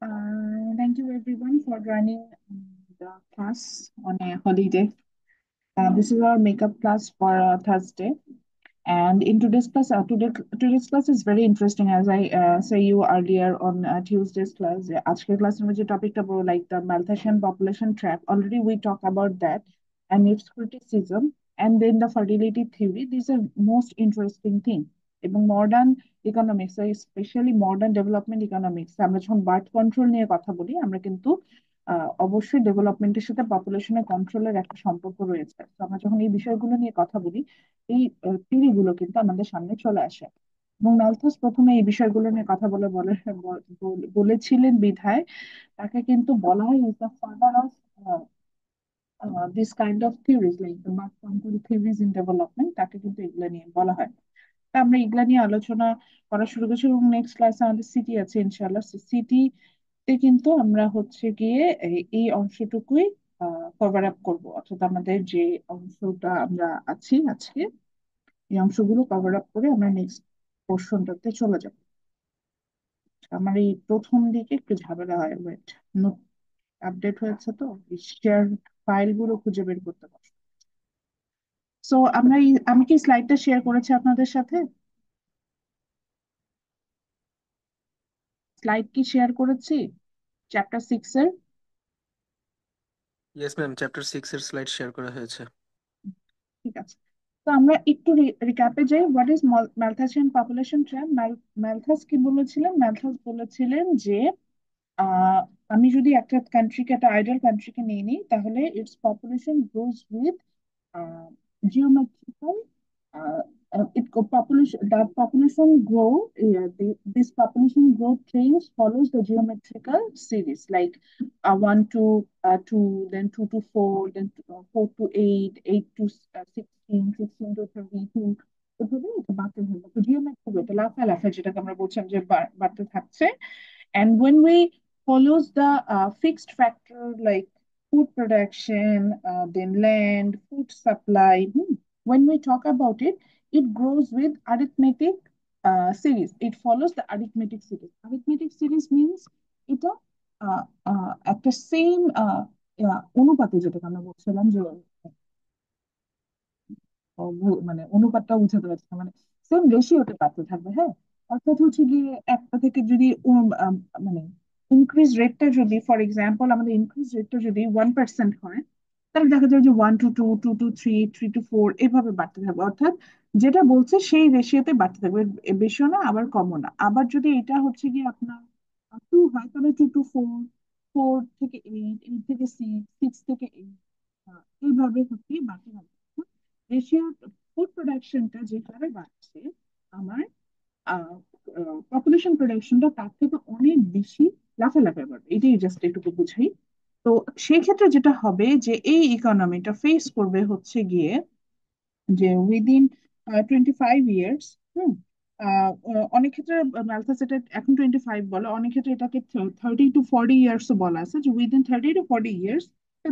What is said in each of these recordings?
Thank you everyone for joining the class on a holiday. This is our makeup class for Thursday. And in today's class is very interesting. As I say you earlier on Tuesday's class, আজকের class এর মধ্যে topic about like the Malthusian population trap. Already we talk about that and its criticism, and then the fertility theory. These are most interesting thing. এবং modern economics, specially modern development economics, আমরা যখন birth control নিয়ে কথা বলি আমরা কিন্তু অবশ্যই ডেভেলপমেন্টের সাথে পপুলেশনের কন্ট্রোলের একটা সম্পর্ক রয়েছে। তো আমরা যখন এই বিষয়গুলো নিয়ে কথা বলি এই থিওরি গুলো কিন্তু আমাদের সামনে চলে আসে। এবং ম্যালথস প্রথমে এই বিষয়গুলো নিয়ে কথা বলেছিলেন বিধায় তাকে কিন্তু বলা হয় is the father of this kind of theories like the birth control theories in development, তাকে কিন্তু এগুলো নিয়ে বলা হয়। তা আমরা এগুলা নিয়ে আলোচনা করা শুরু করছি এবং নেক্সট ক্লাসে আমাদের সিটি আছে ইনশাআল্লাহ। সিটি তে কিন্তু আমরা হচ্ছে গিয়ে এই অংশটুকুই কভার আপ করবো, অর্থাৎ আমাদের যে অংশটা আমরা আছি আজকে এই অংশগুলো কভার আপ করে আমরা নেক্সট পোর্শনটাতে চলে যাব। আমার এই প্রথম দিকে একটু ঝামেলা হয়, ওয়েট, আপডেট হয়েছে তো শেয়ার ফাইল গুলো খুঁজে বের করতে পারবো। সো আমি কি স্লাইডটা শেয়ার করেছি আপনাদের সাথে? স্লাইড কি শেয়ার করেছি চ্যাপ্টার 6 এর? ইয়েস ম্যাম, চ্যাপ্টার 6 এর স্লাইড শেয়ার করা হয়েছে। ঠিক আছে। তো আমরা একটু রিক্যাপে যাই। What is Malthusian population trap? Malthus কি বলেছিলেন? ম্যালথাস বলেছিলেন যে আহ আমি যদি একটা কান্ট্রিকে, একটা আইডল কান্ট্রিকে নিয়ে নিই, তাহলে it's population grows with geometrical the population grow this population growth change follows the geometrical series like 1 to 2, then 2 to 4, then 4 to 8, 8 to 16, 16 to 32, এভাবে এটা বাড়তে থাকবে। তো জিওমেট্রিক এটা লাফালাফি যেটাকে আমরা বলছিলাম যে বাড়তে থাকছে। And when we follows the fixed factor like food production, then land, food supply, when we talk about it, it grows with arithmetic series. It follows the arithmetic series. Arithmetic series means এটা একটা same অনুপাতে, যেটাকে আমরা বলছিলাম যে মানে অনুপাতটা বুঝাতে পারছি না, মানে সেম রেশিওতে বাড়তে থাকবে। হ্যাঁ, অর্থাৎ হচ্ছে গিয়ে একটা থেকে যদি মানে ইনক্রিজ রেটটা যদি, ফর এক্সাম্পল আমাদের ইনক্রিজ রেটটা যদি 1% হয়, তাহলে দেখা যায় যে 1 to 2, 2 to 3, 3 to 4 এভাবে বাড়তে থাকবে। অর্থাৎ যেটা বলছে সেই রেশিওতে বাড়তে থাকবে, বেশিও না আবার কমও না। আবার যদি এটা হচ্ছে গিয়ে আপনার 2 হয়, তাহলে 2 to 4, 4 থেকে 8, 8 থেকে 6, 6 থেকে 8, এইভাবে হচ্ছে বাড়তে থাকবে। রেশিও ফুড প্রোডাকশনটা যে হারে বাড়ছে, আমার পপুলেশন প্রোডাকশনটা তার থেকে অনেক বেশি লাফালাফি বাড়বে। এটাই জাস্ট এটুকু বুঝাই। তো সেই ক্ষেত্রে যেটা হবে যে এই ইকোনমিটা ফেস করবে হচ্ছে গিয়ে যে উইদিন 25 ইয়ার্স। হুম অনেক ক্ষেত্রে ম্যালথাস এটা এখন 25 বলে, অনেক ক্ষেত্রে এটাকে 30 to 40 ইয়ার্স বলা আছে, যে উইদিন 30 to 40 ইয়ার্স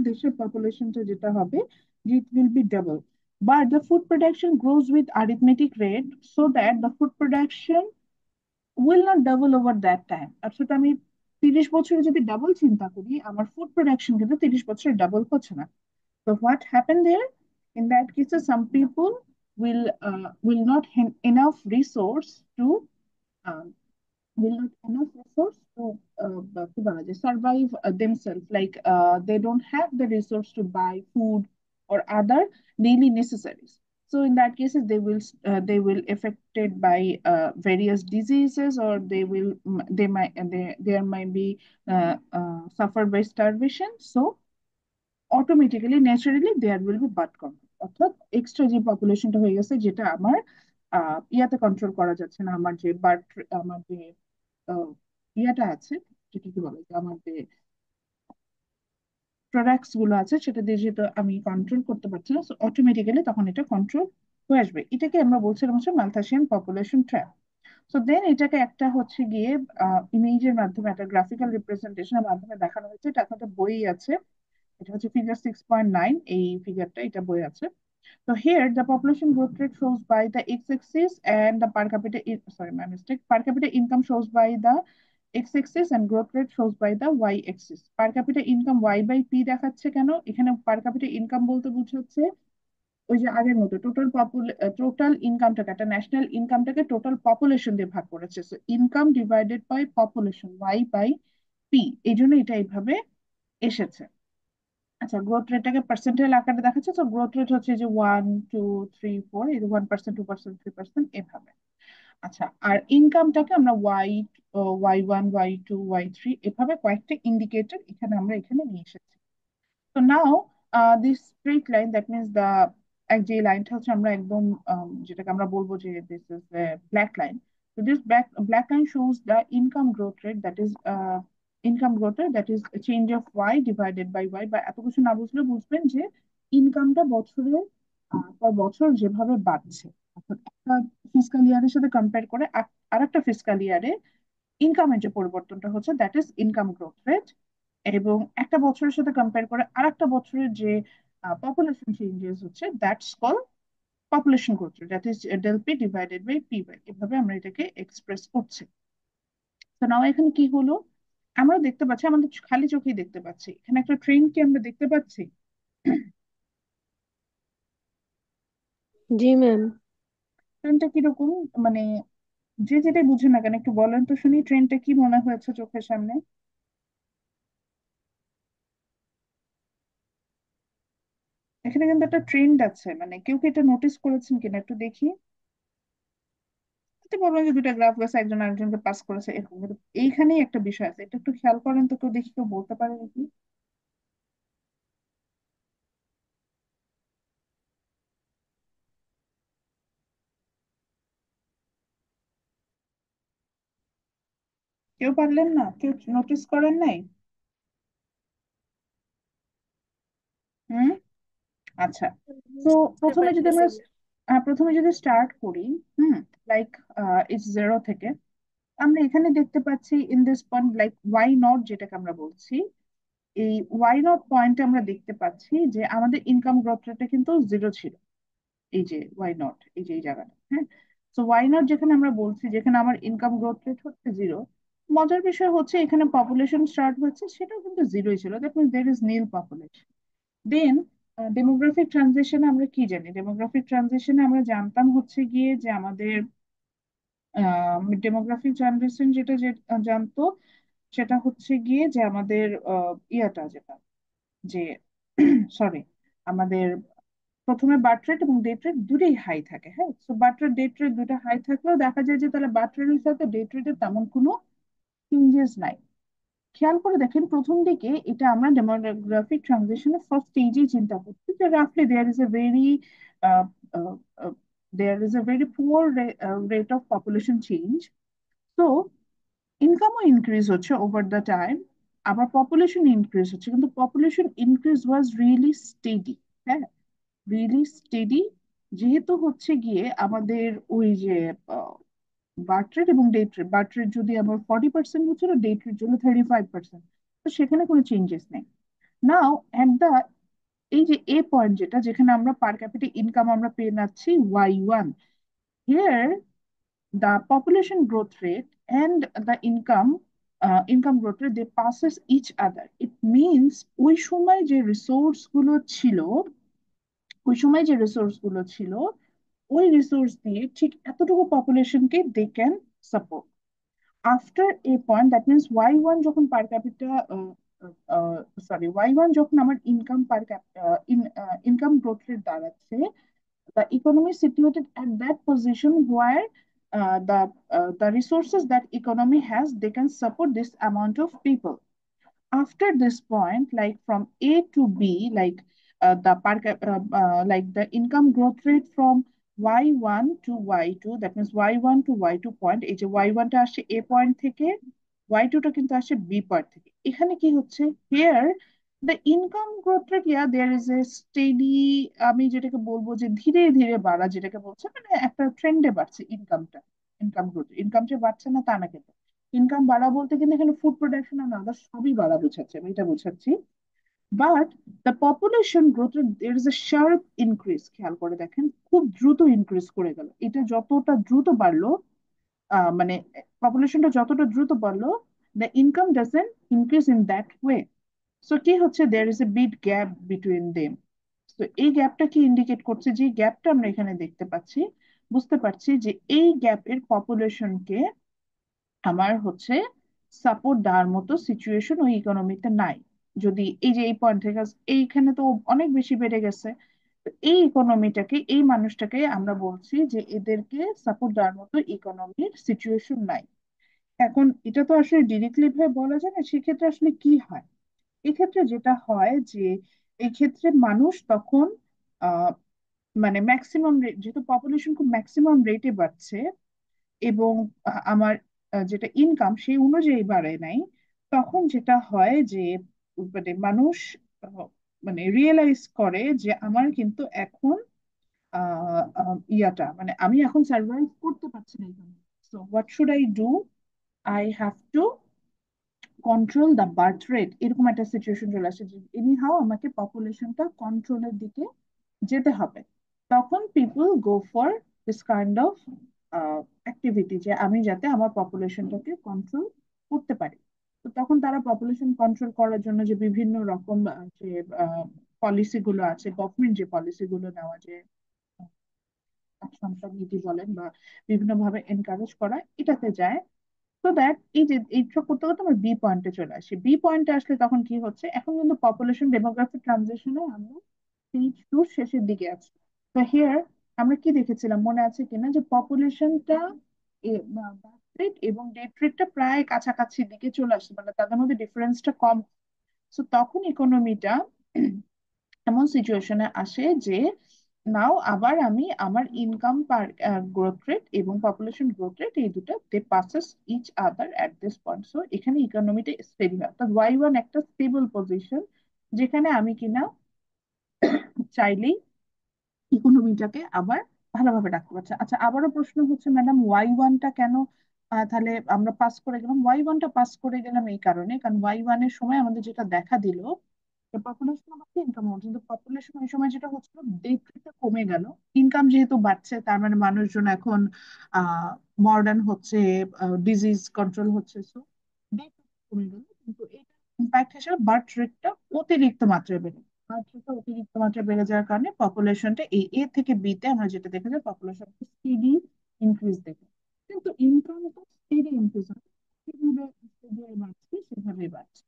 দেশের পপুলেশনটা যেটা হবে it will be double. But the food production grows with arithmetic rate so that the food production will not double over that time. অর্থাৎ আমি 30 বছরে যদি ডাবল চিন্তা করি, আমার ফুড প্রোডাকশন কিন্তু 30 বছরে ডাবল হচ্ছে না। So what happened there? In that case, some people will not have enough resource to um, will not enough resource to কি বলা যায়, survive themselves. Like they don't have the resource to buy food or other daily necessaries. So in that cases, they will affected by various diseases, or they might be suffer by starvation. So automatically naturally there will be birth control, অর্থাৎ extra যে পপুলেশনটা হয়ে গেছে যেটা আমার ইয়াতে control করা যাচ্ছে না, আমার যে বার্থ, আমার যে আহ, ইয়াটা আছে, যেটা কি বলে যে আমার যে প্রোডাক্টস গুলো আছে সেটা দিয়ে যেহেতু আমি কন্ট্রোল করতে পারছি না, অটোমেটিক্যালি তখন এটা কন্ট্রোল হয়ে আসবে। এটাকে আমরা বলছিলাম হচ্ছে মালথাসিয়ান পপুলেশন ট্র্যাপ। সো দেন এটাকে একটা হচ্ছে গিয়ে ইমেজের মাধ্যমে, একটা গ্রাফিক্যাল রিপ্রেজেন্টেশনের মাধ্যমে দেখানো হয়েছে। এটা একটা বই আছে, এটা হচ্ছে ফিগার 6.9, এই ফিগারটা এটা বই আছে। So here the population growth rate shows by the x-axis and the per capita sorry my mistake, per capita income shows by the X axis and growth rate shows by the Y axis. Per capita income Y by P দেখাচ্ছে কেন? এখানে পার capita income বলতে বোঝাচ্ছে ওই যে আগের মতো total ইনকামটাকে, একটা ন্যাশনাল ইনকামটাকে টোটাল পপুলেশন দিয়ে ভাগ করেছে, so income divided by population Y by P, এই জন্য এটা এইভাবে এসেছে। আচ্ছা, গ্রোথ রেটটাকে পার্সেন্টেজ আকারে দেখাচ্ছে, তো গ্রোথ রেট হচ্ছে যে 1 2 3 4, এই 1%, 2%, 3%, এভাবে। আচ্ছা, আর ইনকামটাকে আমরা Y1, Y2, Y3 এভাবে কয়েকটা ইন্ডিকেটর এখানে আমরা এখানে নিয়ে এসেছি। So now, this straight line, that means the যে লাইনটা হচ্ছে আমরা একদম যেটাকে আমরা বলবো যে this is a black line. So this black line shows the income growth rate, that is a change of y divided by y. বা এত কিছু না বুঝলে বুঝবেন যে ইনকামটা বছরের পর বছর যেভাবে বাড়ছে, অর্থাৎ একটা ফিসকাল ইয়ারের সাথে কম্পেয়ার করে আরেকটা ফিসকাল ইয়ারে ইনকামের যে পরিবর্তনটা হচ্ছে, that is income growth rate. এবং একটা বছরের সাথে কম্পেয়ার করে আরেকটা বছরের যে পপুলেশন চেঞ্জেস হচ্ছে, that's call population growth rate, that is del P divided by P by, এভাবে আমরা এটাকে এক্সপ্রেস করছি। তো নাও এখানে কি হলো, আমরা দেখতে পাচ্ছি, আমাদের খালি চোখেই দেখতে পাচ্ছি, এখানে একটা ট্রেন কি আমরা দেখতে পাচ্ছি? জি ম্যাম। ট্রেনটা কিরকম, মানে যে যেটাই বুঝে না কেন একটু বলেন তো শুনি, ট্রেনটা কি মনে হয়েছে চোখের সামনে? এখানে কিন্তু একটা ট্রেন্ড আছে, মানে কেউ কি এটা নোটিস করেছেন কিনা একটু দেখি। তো বলবেন যে দুইটা গ্রাফ গেছে, একজন আরেকজনকে পাস করেছে এরকম, কিন্তু এইখানেই একটা বিষয় আছে, এটা একটু খেয়াল করেন তো, কেউ দেখি কেউ বলতে পারে নাকি? কেউ পারলেন না, কেউ নোটিস করেন নাই? হুম। আচ্ছা, তো বুঝতে প্রথমে যদি পারতেছি আমরা না। প্রথমে যদি স্টার্ট করি, হুম, লাইক ইটস জিরো থেকে, আমরা এখানে দেখতে পাচ্ছি in this point, like why not যেটাকে আমরা বলছি, এই ওয়াই নট পয়েন্টে আমরা দেখতে পাচ্ছি যে আমাদের ইনকাম গ্রোথ রেটটা কিন্তু জিরো ছিল। এই যে ওয়াই নট, এই যে এই জায়গাটা, হ্যাঁ। তো ওয়াই নট যেখানে আমরা বলছি, যেখানে আমার ইনকাম গ্রোথ রেট হচ্ছে জিরো, মজার বিষয় হচ্ছে এখানে পপুলেশন স্টার্ট হচ্ছে, সেটাও কিন্তু জিরোই ছিল, that means there is nil population. Then demographic ট্রানজিশনে আমরা কি জানি? ডেমোগ্রাফিক ট্রানজিশনে আমরা জানতাম হচ্ছে গিয়ে যে আমাদের ডেমোগ্রাফিক ট্রানজিশন জানতো, সেটা হচ্ছে গিয়ে যে আমাদের ইয়াটা যেটা, যে সরি, আমাদের প্রথমে বার্থ রেট এবং ডেট রেট দুটোই হাই থাকে, হ্যাঁ। তো বার্থ রেট ডেট রেট দুটো হাই থাকলেও দেখা যায় যে তাহলে বার্থ রেটের সাথে ডেট রেটের তেমন কোনো চেঞ্জেস নাই। খেয়াল করে দেখেন প্রথম দিকে এটা আমরা ডেমোগ্রাফিক ট্রানজিশনের ফার্স্ট স্টেজেই চিন্তা করছি যে রাফলি there is a very poor rate of population change. তো ইনকামও ইনক্রিজ হচ্ছে ওভার দ্য টাইম, আবার পপুলেশন ইনক্রিজ হচ্ছে, কিন্তু population increase was really steady, হ্যাঁ, রিয়েলি স্টেডি। যেহেতু হচ্ছে গিয়ে আমাদের ওই যে বার্থ রেট এবং ডেট রেট, বার্থ রেট যদি আমার 40% হচ্ছিল, ডেট রেট জন্য 35%, তো সেখানে কোনো চেঞ্জেস নেই। নাও অ্যাট দা, এই যে এ পয়েন্ট যেটা, যেখানে আমরা পার ক্যাপিটা ইনকাম আমরা পেয়ে যাচ্ছি Y1, here the population growth rate and the income growth rate, they passes each other. It means ওই সময় যে রিসোর্স গুলো ছিল, ওই সময় যে রিসোর্স গুলো ছিল, ওই রিসোর্স দিয়ে ঠিক এতটুকু পপুলেশনকে they can support. After a point, that means Y1 যখন পার ক্যাপিটা, Y1 যখন আমার income per income growth rate দাঁড়াচ্ছে, the economy is situated at that position where the resources that economy has, they can support this amount of people. After this point, like from A to B, like like the income growth rate from Y1 to Y2, that means Y1 to Y2 point, এই যে Y1 টা আসছে A point থেকে, Y2 টা কিন্তু আসছে B point থেকে। এখানে কি হচ্ছে, here the income growth rate, yeah, there is a steady, আমি যেটাকে বলবো যে ধীরে ধীরে বাড়া, যেটাকে বলছে মানে একটা ট্রেন্ডে বাড়ছে ইনকামটা, ইনকাম গ্রোথ, ইনকাম যে বাড়ছে না তা না, কিন্তু ইনকাম বাড়া বলতে কিন্তু এখানে ফুড প্রোডাকশন আর আদার সবই বাড়া বোঝাচ্ছে, আমি এটা বোঝাচ্ছি। But the population growth, there is a sharp increase, খেয়াল করে দেখেন খুব দ্রুত ইনক্রিজ করে গেল, এটা যতটা দ্রুত বাড়লো, মানে পপুলেশনটা যতটা দ্রুত বাড়লো, The income doesn't increase in that way. So কি হচ্ছে, there is a big gap between them. তো এই গ্যাপটা কি ইন্ডিকেট করছে, যে গ্যাপটা আমরা এখানে দেখতে পাচ্ছি, বুঝতে পারছি যে এই গ্যাপের পপুলেশনকে আমার হচ্ছে সাপোর্ট দেওয়ার মতো সিচুয়েশন ওই ইকোনমিতে নাই। যদি এই যে এই পয়েন্ট থেকে এইখানে তো অনেক বেশি বেড়ে গেছে, তো এই ইকোনমিটাকে, এই মানুষটাকে আমরা বলছি যে এদেরকে সাপোর্ট দেওয়ার মতো ইকোনমির সিচুয়েশন নাই। এখন এটা তো আসলে ডিরেক্টলি ভাবে বলা যায় না, সেক্ষেত্রে আসলে কি হয়? এক্ষেত্রে যেটা হয় যে এই ক্ষেত্রে মানুষ তখন আহ মানে ম্যাক্সিমাম রেট, যেহেতু পপুলেশন খুব ম্যাক্সিমাম রেটে বাড়ছে এবং আমার যেটা ইনকাম সেই অনুযায়ী বাড়ে নাই, তখন যেটা হয় যে মানে মানুষ আহ, মানে রিয়েলাইজ করে যে আমার কিন্তু এখন ইয়াটা মানে আমি এখন সার্ভাইভ করতে পারছি না এখানে। So what should I do? I have to control the birth rate, এরকম একটা সিচুয়েশন চলে আসে যে এনিহাও আমাকে পপুলেশনটা কন্ট্রোলের দিকে যেতে হবে। তখন people go for this kind of activity, যে আমি যাতে আমার পপুলেশনটাকে কন্ট্রোল করতে পারি। তো তখন তারা পপুলেশন কন্ট্রোল করার জন্য যে বিভিন্ন রকম যে পলিসি গুলো আছে, গভর্নমেন্ট যে পলিসি গুলো নেওয়া, যে সন্তান নীতি বলেন বা বিভিন্ন ভাবে এনকারেজ করা, এটাতে যায়। তো দ্যাট এই যে এইসব করতে করতে আমরা বি পয়েন্টে চলে আসি। বি পয়েন্টে আসলে তখন কি হচ্ছে, এখন কিন্তু পপুলেশন ডেমোগ্রাফিক ট্রানজিশনে আমরা স্টেজ টু শেষের দিকে আছি। তো হিয়ার আমরা কি দেখেছিলাম মনে আছে কিনা, যে পপুলেশনটা রেট এবং ডেথ রেটটা প্রায় কাছাকাছি দিকে চলে আসছে, মানে তাদের মধ্যে ডিফারেন্সটা কম। তো তখন ইকোনমিটা এমন সিচুয়েশনে আসে যে নাও আবার আমি আমার ইনকাম পার গ্রোথ রেট এবং পপুলেশন গ্রোথ রেট, এই দুটো they passes each other at this point. So এখানে ইকোনমিটা স্টেবল হয়, অর্থাৎ ওয়াই ওয়ান একটা স্টেবল পজিশন, যেখানে আমি কিনা চাইলেই ইকোনমিটাকে আবার ভালোভাবে রাখতে পারছে। আচ্ছা, আবারও প্রশ্ন হচ্ছে ম্যাডাম, ওয়াই ওয়ানটা কেন তাহলে আমরা পাস করে গেলাম? ওয়াই ওয়ানটা পাস করে গেলাম এই কারণে, কারণ ওয়াই ওয়ানের সময় আমাদের যেটা দেখা দিল, পপুলেশন আমাদের ইনকাম হচ্ছে, কিন্তু পপুলেশন ওই সময় যেটা হচ্ছিল, ডেথ রেটটা কমে গেল। ইনকাম যেহেতু বাড়ছে, তার মানে মানুষজন এখন মডার্ন হচ্ছে, ডিজিজ কন্ট্রোল হচ্ছে, সো ডেথ কমে গেল। কিন্তু এটা ইম্প্যাক্ট হিসেবে বার্থ রেটটা অতিরিক্ত মাত্রায় বেড়ে, বার্থ রেটটা অতিরিক্ত মাত্রায় বেড়ে যাওয়ার কারণে পপুলেশনটা এই এ থেকে বি তে আমরা যেটা দেখে যে পপুলেশন স্টেডি ইনক্রিজ দেখে, কিন্তু ইনকাম তো স্টেডি ইনক্রিজ হয়, যেভাবে যেভাবে বাড়ছে সেভাবেই বাড়ছে।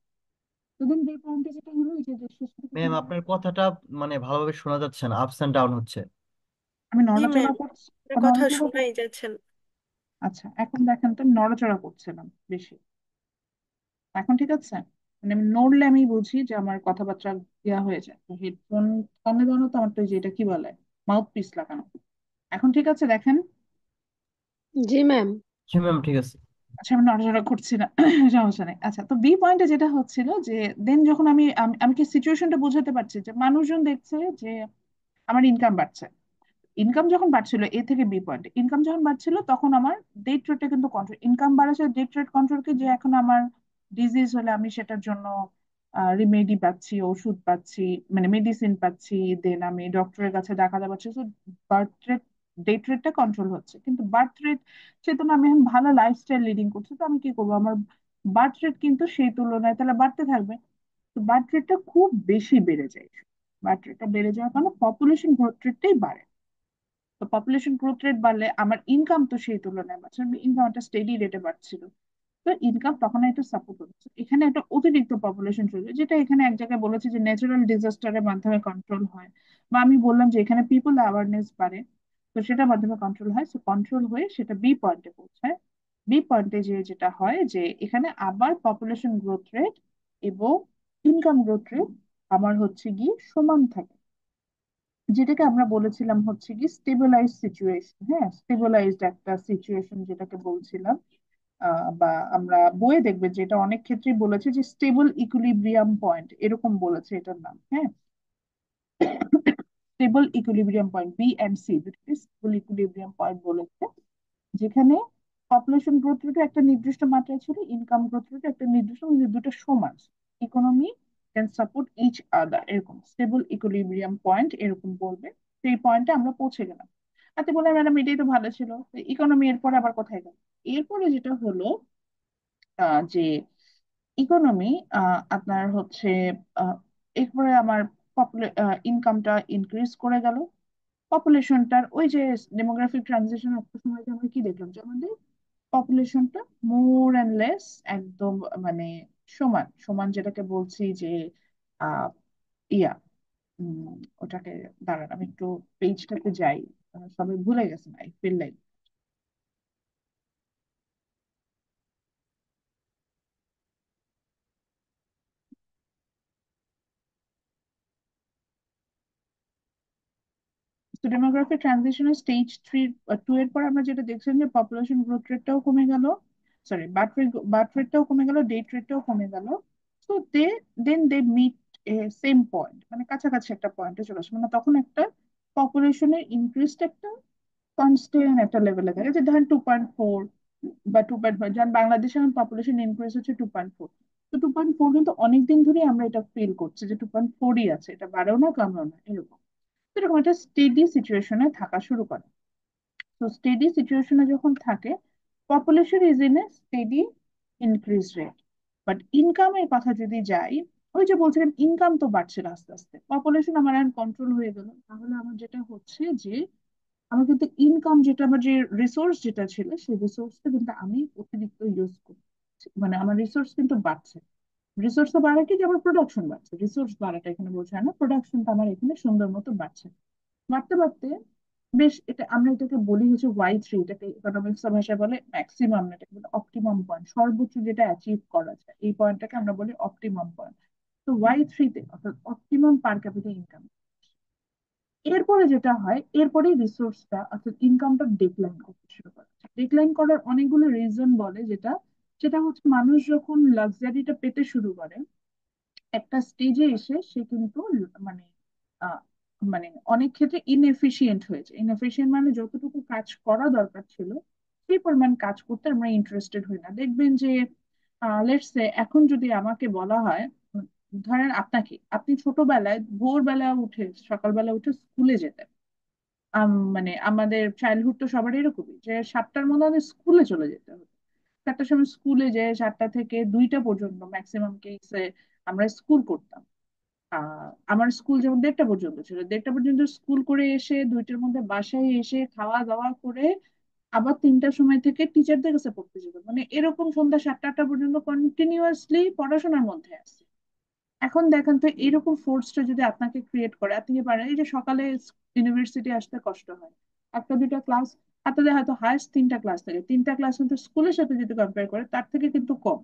তো দেন এই পয়েন্টে যেটা হলো, এই যে শেষ থেকে ম্যাম, আপনার কথাটা মানে ভালোভাবে শোনা যাচ্ছে না, আপস এন্ড ডাউন হচ্ছে। আমি জি নড়াচড়া ম্যাম, করছি, আপনার কথা নড়াচড়া শোনাই যাচ্ছেন। আচ্ছা, এখন দেখেন তো, আমি নড়াচড়া করছিলাম বেশি। এখন ঠিক আছে? মানে আমি নড়লে আমি বুঝি যে আমার কথাবার্তা দেওয়া হয়ে যায়। তো হেডফোন কানে দেওয়ানো তো আমার, তো এই যে এটা কি বলে, মাউথ পিস লাগানো। এখন ঠিক আছে দেখেন? জি ম্যাম। জি ম্যাম, ঠিক আছে। আচ্ছা, আমি নড়াচড়া করছি না, সমস্যা নেই। আচ্ছা, তো বি পয়েন্টে যেটা হচ্ছিল যে দেন যখন আমি আমি আমি কি সিচুয়েশনটা বোঝাতে পারছি, যে মানুষজন দেখছে যে আমার ইনকাম বাড়ছে। ইনকাম যখন বাড়ছিল এ থেকে বি পয়েন্টে, ইনকাম যখন বাড়ছিল তখন আমার ডেট রেটটা কিন্তু কন্ট্রোল, ইনকাম বাড়াচ্ছে ডেট রেট কন্ট্রোল, কি যে এখন আমার ডিজিজ হলে আমি সেটার জন্য রিমেডি পাচ্ছি, ওষুধ পাচ্ছি, মানে মেডিসিন পাচ্ছি, দেন আমি ডক্টরের কাছে দেখাতে পারছি। তো বার্থ রেট, ডেট রেটটা কন্ট্রোল হচ্ছে, কিন্তু বার্থ রেট, সেহেতু না আমি এখন ভালো লাইফস্টাইল লিডিং করছি, তো আমি কি করবো, আমার বার্থ রেট কিন্তু সেই তুলনায় তাহলে বাড়তে থাকবে। তো বার্থ রেটটা খুব বেশি বেড়ে যায়, বার্থ রেটটা বেড়ে যাওয়ার কারণে পপুলেশন গ্রোথ রেটটাই বাড়ে। তো পপুলেশন গ্রোথ রেট বাড়লে আমার ইনকাম তো সেই তুলনায় বাড়ছে, ইনকাম একটা স্টেডি রেটে বাড়ছিল। তো ইনকাম তখন একটু সাপোর্ট হচ্ছে, এখানে একটা অতিরিক্ত পপুলেশন চলছে, যেটা এখানে এক জায়গায় বলেছে যে ন্যাচারাল ডিজাস্টারের মাধ্যমে কন্ট্রোল হয়, বা আমি বললাম যে এখানে পিপল অ্যাওয়ারনেস বাড়ে, তো সেটার মাধ্যমে কন্ট্রোল হয়। সো কন্ট্রোল হয়ে সেটা বি পয়েন্টে পৌঁছায়। বি পয়েন্টে যে যেটা হয় যে এখানে আবার পপুলেশন গ্রোথ রেট এবং ইনকাম গ্রোথ রেট আমার হচ্ছে গিয়ে সমান থাকে, যেটাকে আমরা বলেছিলাম হচ্ছে কি স্টেবিলাইজ সিচুয়েশন। হ্যাঁ, স্টেবিলাইজড একটা সিচুয়েশন যেটাকে বলছিলাম। বা আমরা বইয়ে দেখবে যেটা অনেক ক্ষেত্রেই বলেছে যে স্টেবল ইকুইলিব্রিয়াম পয়েন্ট, এরকম বলেছে এটার নাম। হ্যাঁ, stable equilibrium point, B and C দুটোকে স্টেবল ইকুইলিব্রিয়াম পয়েন্ট বলেছে, যেখানে পপুলেশন গ্রোথ রেট একটা নির্দিষ্ট মাত্রায় ছিল, ইনকাম গ্রোথ রেট একটা নির্দিষ্ট, মানে দুটো সমান, economy can support each other, এরকম স্টেবল ইকুইলিব্রিয়াম পয়েন্ট এরকম বলবে। সেই পয়েন্টে আমরা পৌঁছে গেলাম। আচ্ছা, বললাম ম্যাডাম এটাই তো ভালো ছিল, ইকোনমি এরপরে আবার কোথায় গেল? এরপরে যেটা হলো যে ইকোনমি আপনার হচ্ছে আহ, এরপরে আমার ইনকামটা ইনক্রিজ করে গেল, পপুলেশনটার ওই যে ডেমোগ্রাফিক ট্রানজিশন একটা সময় যে আমরা কি দেখলাম যে আমাদের পপুলেশনটা মোর অ্যান্ড লেস একদম মানে সমান সমান, যেটাকে বলছি যে আহ ইয়া ওটাকে, দাঁড়ান আমি একটু পেজটাতে যাই, সবাই ভুলে গেছেন আই ফিল লাইক। তো ডেমোগ্রাফিক ট্রানজিশনের স্টেজ 2 এর পর আমরা যেটা দেখছেন যে পপুলেশন গ্রোথ রেটটাও কমে গেল, সরি বার্থ রেটটাও কমে গেল, ডেথ রেটটাও কমে গেল। So they meet a same point, মানে কাছাকাছি একটা পয়েন্টে চলে আসে, মানে তখন একটা পপুলেশনের ইনক্রিজটা একটা কনস্ট্যান্ট একটা লেভেলে থাকে, যে ধরেন 2.4 বা 2.5, যেমন বাংলাদেশে এখন পপুলেশন ইনক্রিজ হচ্ছে 2.4। তো 2.4 কিন্তু অনেকদিন ধরেই আমরা এটা ফিল করছি যে 2.4ই আছে, এটা বাড়েও না কমেও না, এরকম। তো এরকম একটা স্টেডি সিচুয়েশনে থাকা শুরু করে। তো স্টেডি সিচুয়েশনে যখন থাকে, population is in a steady increase rate, but ইনকামের কথা যদি যাই, ওই যে বলছিলাম ইনকাম তো বাড়ছে না আস্তে আস্তে, পপুলেশন আমার এখন কন্ট্রোল হয়ে গেল, তাহলে আমার যেটা হচ্ছে যে আমার কিন্তু ইনকাম যেটা, আমার যে রিসোর্স যেটা ছিল সেই রিসোর্সটা কিন্তু আমি অতিরিক্ত ইউজ করছি, মানে আমার রিসোর্স কিন্তু বাড়ছে। রিসোর্স তো বাড়ে কি, যে আমার প্রোডাকশন বাড়ছে, রিসোর্স বাড়াটা এখানে বোঝায় না, প্রোডাকশনটা আমার এখানে সুন্দর মতো বাড়ছে। বাড়তে বাড়তে বেশ, এটা আমরা এটাকে বলি হচ্ছে Y3, এটাকে ইকোনমিক্স ভাষায় বলে ম্যাক্সিমাম, এটাকে বলে অপটিমাম পয়েন্ট, সর্বোচ্চ যেটা অ্যাচিভ করা যায় এই পয়েন্টটাকে আমরা বলি অপটিমাম পয়েন্ট। তো Y3-তে অর্থাৎ অপটিমাম পার ক্যাপিটা ইনকাম, এরপরে যেটা হয়, এরপরে রিসোর্সটা অর্থাৎ ইনকামটা ডিক্লাইন করতে শুরু করে। ডিক্লাইন করার অনেকগুলো রিজন বলে, যেটা সেটা হচ্ছে মানুষ যখন লাক্সারিটা পেতে শুরু করে, একটা স্টেজে এসে সে কিন্তু মানে আহ, মানে অনেক ক্ষেত্রে ইনএফিশিয়েন্ট হয়েছে। ইনএফিশিয়েন্ট মানে যতটুকু কাজ করা দরকার ছিল সেই পরিমাণ কাজ করতে আমরা ইন্টারেস্টেড হই না। দেখবেন যে লেটস সে এখন যদি আমাকে বলা হয়, উম, ধরেন আপনাকে, আপনি ছোটবেলায় ভোরবেলা উঠে সকালবেলা উঠে স্কুলে যেতেন। মানে আমাদের চাইল্ডহুড তো সবার এরকমই, যে 7টার মধ্যে আমাদের স্কুলে চলে যেতে হতো। 7টার সময় স্কুলে যে 7টা থেকে 2টা পর্যন্ত ম্যাক্সিমাম কেসে আমরা স্কুল করতাম। আমার স্কুল যেমন 1:30 পর্যন্ত ছিল, 1:30 পর্যন্ত স্কুল করে এসে 2টার মধ্যে বাসায় এসে খাওয়া দাওয়া করে আবার 3টার সময় থেকে টিচারদের কাছে পড়তে যেত, মানে এরকম সন্ধ্যা 7টা 8টা পর্যন্ত কন্টিনিউয়াসলি পড়াশোনার মধ্যে আছে। এখন দেখেন তো এরকম ফোর্সটা যদি আপনাকে ক্রিয়েট করে, আপনি কি পারেন, এই যে সকালে ইউনিভার্সিটি আসতে কষ্ট হয়, একটা দুইটা ক্লাস, আপনাদের হয়তো হায়েস্ট 3টা ক্লাস থাকে, 3টা ক্লাস কিন্তু স্কুলের সাথে যদি কম্পেয়ার করে তার থেকে কিন্তু কম।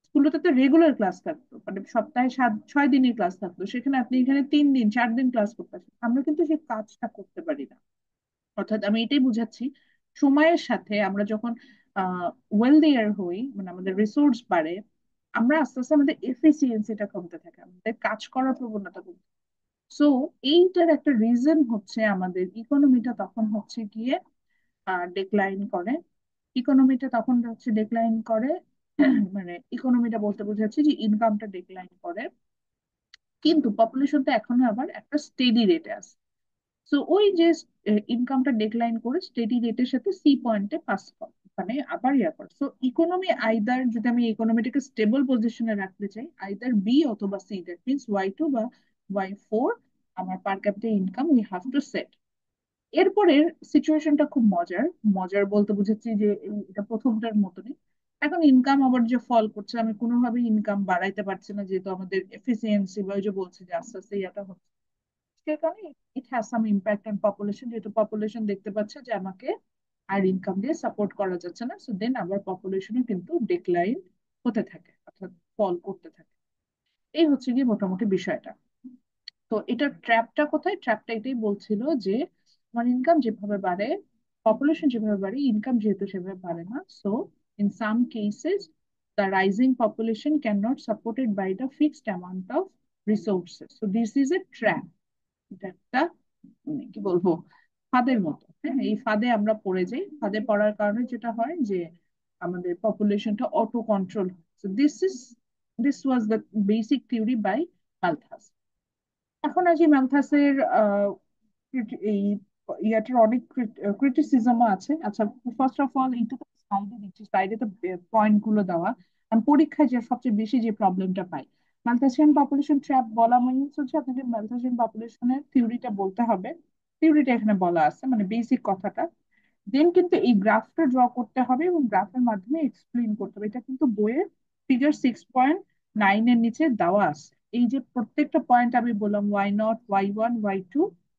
স্কুলে তো রেগুলার ক্লাস থাকতো, মানে সপ্তাহে 6 দিনই ক্লাস থাকতো, সেখানে আপনি এখানে 3 দিন 4 দিন ক্লাস করতে আসেন, আমরা কিন্তু সেই কাজটা করতে পারি না। অর্থাৎ আমি এটাই বুঝাচ্ছি, সময়ের সাথে আমরা যখন ওয়েলদিয়ার হই, মানে আমাদের রিসোর্স বাড়ে, আমরা আস্তে আস্তে আমাদের এফিসিয়েন্সিটা কমতে থাকে, আমাদের কাজ করার প্রবণতা কমতে। সো এইটার একটা রিজন হচ্ছে আমাদের ইকোনমিটা তখন হচ্ছে গিয়ে ডিক্লাইন করে। ইকোনমিটা তখন হচ্ছে ডিক্লাইন করে, মানে ইকোনমিটা বলতে বোঝাচ্ছে যে ইনকামটা ডিক্লাইন করে, কিন্তু পপুলেশনটা এখনো আবার একটা স্টেডি রেটে আছে। সো ওই যে ইনকামটা ডিক্লাইন করে স্টেডি রেটের সাথে সি পয়েন্টে পাস করে, মানে আবার ইয়া করে। সো ইকোনমি আইদার, যদি আমি ইকোনমিটাকে স্টেবল পজিশনে রাখতে চাই, আইদার বি অথবা সি, দ্যাট মিনস Y2 বা Y4, আমার পার capita income we have to set. এরপরের সিচুয়েশনটা খুব মজার। মজার বলতে বুঝাচ্ছি যে এটা প্রথমটার মতনই। এখন ইনকাম আবার যে ফল করছে, আমি কোনোভাবেই ইনকাম বাড়াইতে পারছি না, যেহেতু আমাদের এফিসিয়েন্সি বা ওই যে বলছে যে আস্তে আস্তে ইয়াটা হচ্ছে, সে কারণে it has some impact on population, যেহেতু পপুলেশন দেখতে পাচ্ছে যে আমাকে আর ইনকাম দিয়ে সাপোর্ট করা যাচ্ছে না, সো দেন আবার পপুলেশনও কিন্তু ডিক্লাইন হতে থাকে, অর্থাৎ ফল করতে থাকে। এই হচ্ছে গিয়ে মোটামুটি বিষয়টা। তো এটার ট্র্যাপটা কোথায়, ট্র্যাপটা এটাই বলছিল যে আমার ইনকাম যেভাবে বাড়ে, পপুলেশন যেভাবে বাড়ে, ইনকাম যেহেতু সেভাবে বাড়ে না, so in some cases the rising population cannot supported by the fixed amount of resources, so this is a trap। এটা একটা কি বলবো, ফাঁদের মতো। হ্যাঁ, এই ফাঁদে আমরা পড়ে যাই, ফাঁদে পড়ার কারণে যেটা হয় যে আমাদের পপুলেশনটা auto control. This was the basic theory by Malthus. এখন আসি ম্যালথাসের এই ইয়াটার অনেক ক্রিটিসিজমও আছে। আচ্ছা, ফার্স্ট অফ অল এইটা তো স্লাইডে দিচ্ছি, স্লাইডে তো পয়েন্ট গুলো দেওয়া, পরীক্ষায় যে সবচেয়ে বেশি যে প্রবলেমটা পাই, মালথাসিয়ান পপুলেশন ট্র্যাপ বলা মিনস হচ্ছে আপনাকে মালথাসিয়ান পপুলেশনের থিওরিটা বলতে হবে। থিওরিটা এখানে বলা আছে, মানে বেসিক কথাটা। দেন কিন্তু এই গ্রাফটা ড্র করতে হবে এবং গ্রাফের মাধ্যমে এক্সপ্লেইন করতে হবে। এটা কিন্তু বইয়ের ফিগার 6.9 এর নিচে দেওয়া আছে। এই যে প্রত্যেকটা পয়েন্ট আমি বললাম, Y0, Y1, Y2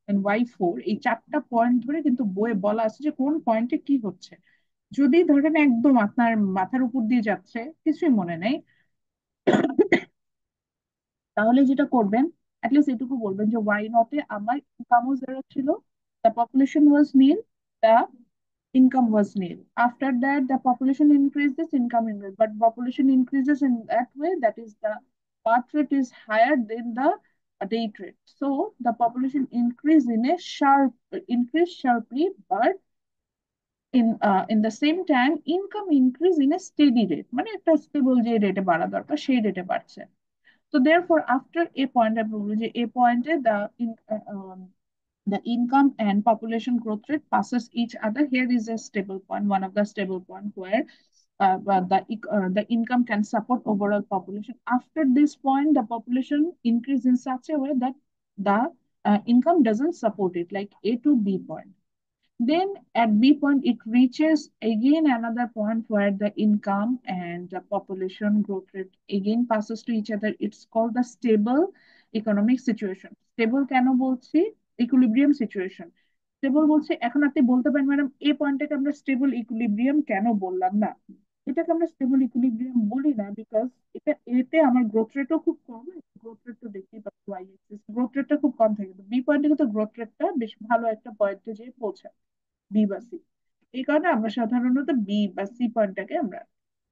and Y4, এই চারটা পয়েন্ট ধরে কিন্তু বইয়ে বলা আছে যে কোন পয়েন্টে কি হচ্ছে। যদি ধরেন একদম আপনার মাথার উপর দিয়ে যাচ্ছে, কিছুই মনে নেই, তাহলে যেটা করবেন, অ্যাটলিস্ট এটুকু বলবেন যে Y0 এ আমার ইনকামও জিরো ছিল, the population was nil, the income was nil. After that, the population increases, income increases. But population increases in that way, that is the birth rate is higher than the date rate. So the population increase sharply, but in the same time, income increase in a steady rate. মানে একটা stable যে রেটে বাড়া দরকার সেই রেটে বাড়ছে। So therefore, after a point, I believe যে a point the income and population growth rate passes each other. Here is a stable point, one of the stable point where the income can support overall population. After this point, the population increase in such a way that the income doesn't support it, like A to B point. Then at B point, it reaches again another point where the income and the population growth rate again passes to each other. It's called the stable economic situation. Stable কেন বলছি? Equilibrium situation. Stable বলছে, এখন আপনি বলতে পারেন madam এই পয়েন্টটাকে আমরা stable equilibrium কেন বললাম না? এটাকে আমরা স্টেবল ইকুইলিব্রিয়াম বলি না বিকজ এতে আমার গ্রোথ রেটও খুব কম। গ্রোথ রেট তো দেখতেই পাচ্ছি, ওয়াই এক্সিস গ্রোথ রেটটা খুব কম থাকে, বি পয়েন্টে কিন্তু গ্রোথ রেটটা বেশ ভালো একটা পয়েন্টে যেয়ে পৌঁছায়, বি বা সি। এই কারণে আমরা সাধারণত বি বা সি পয়েন্টটাকে আমরা,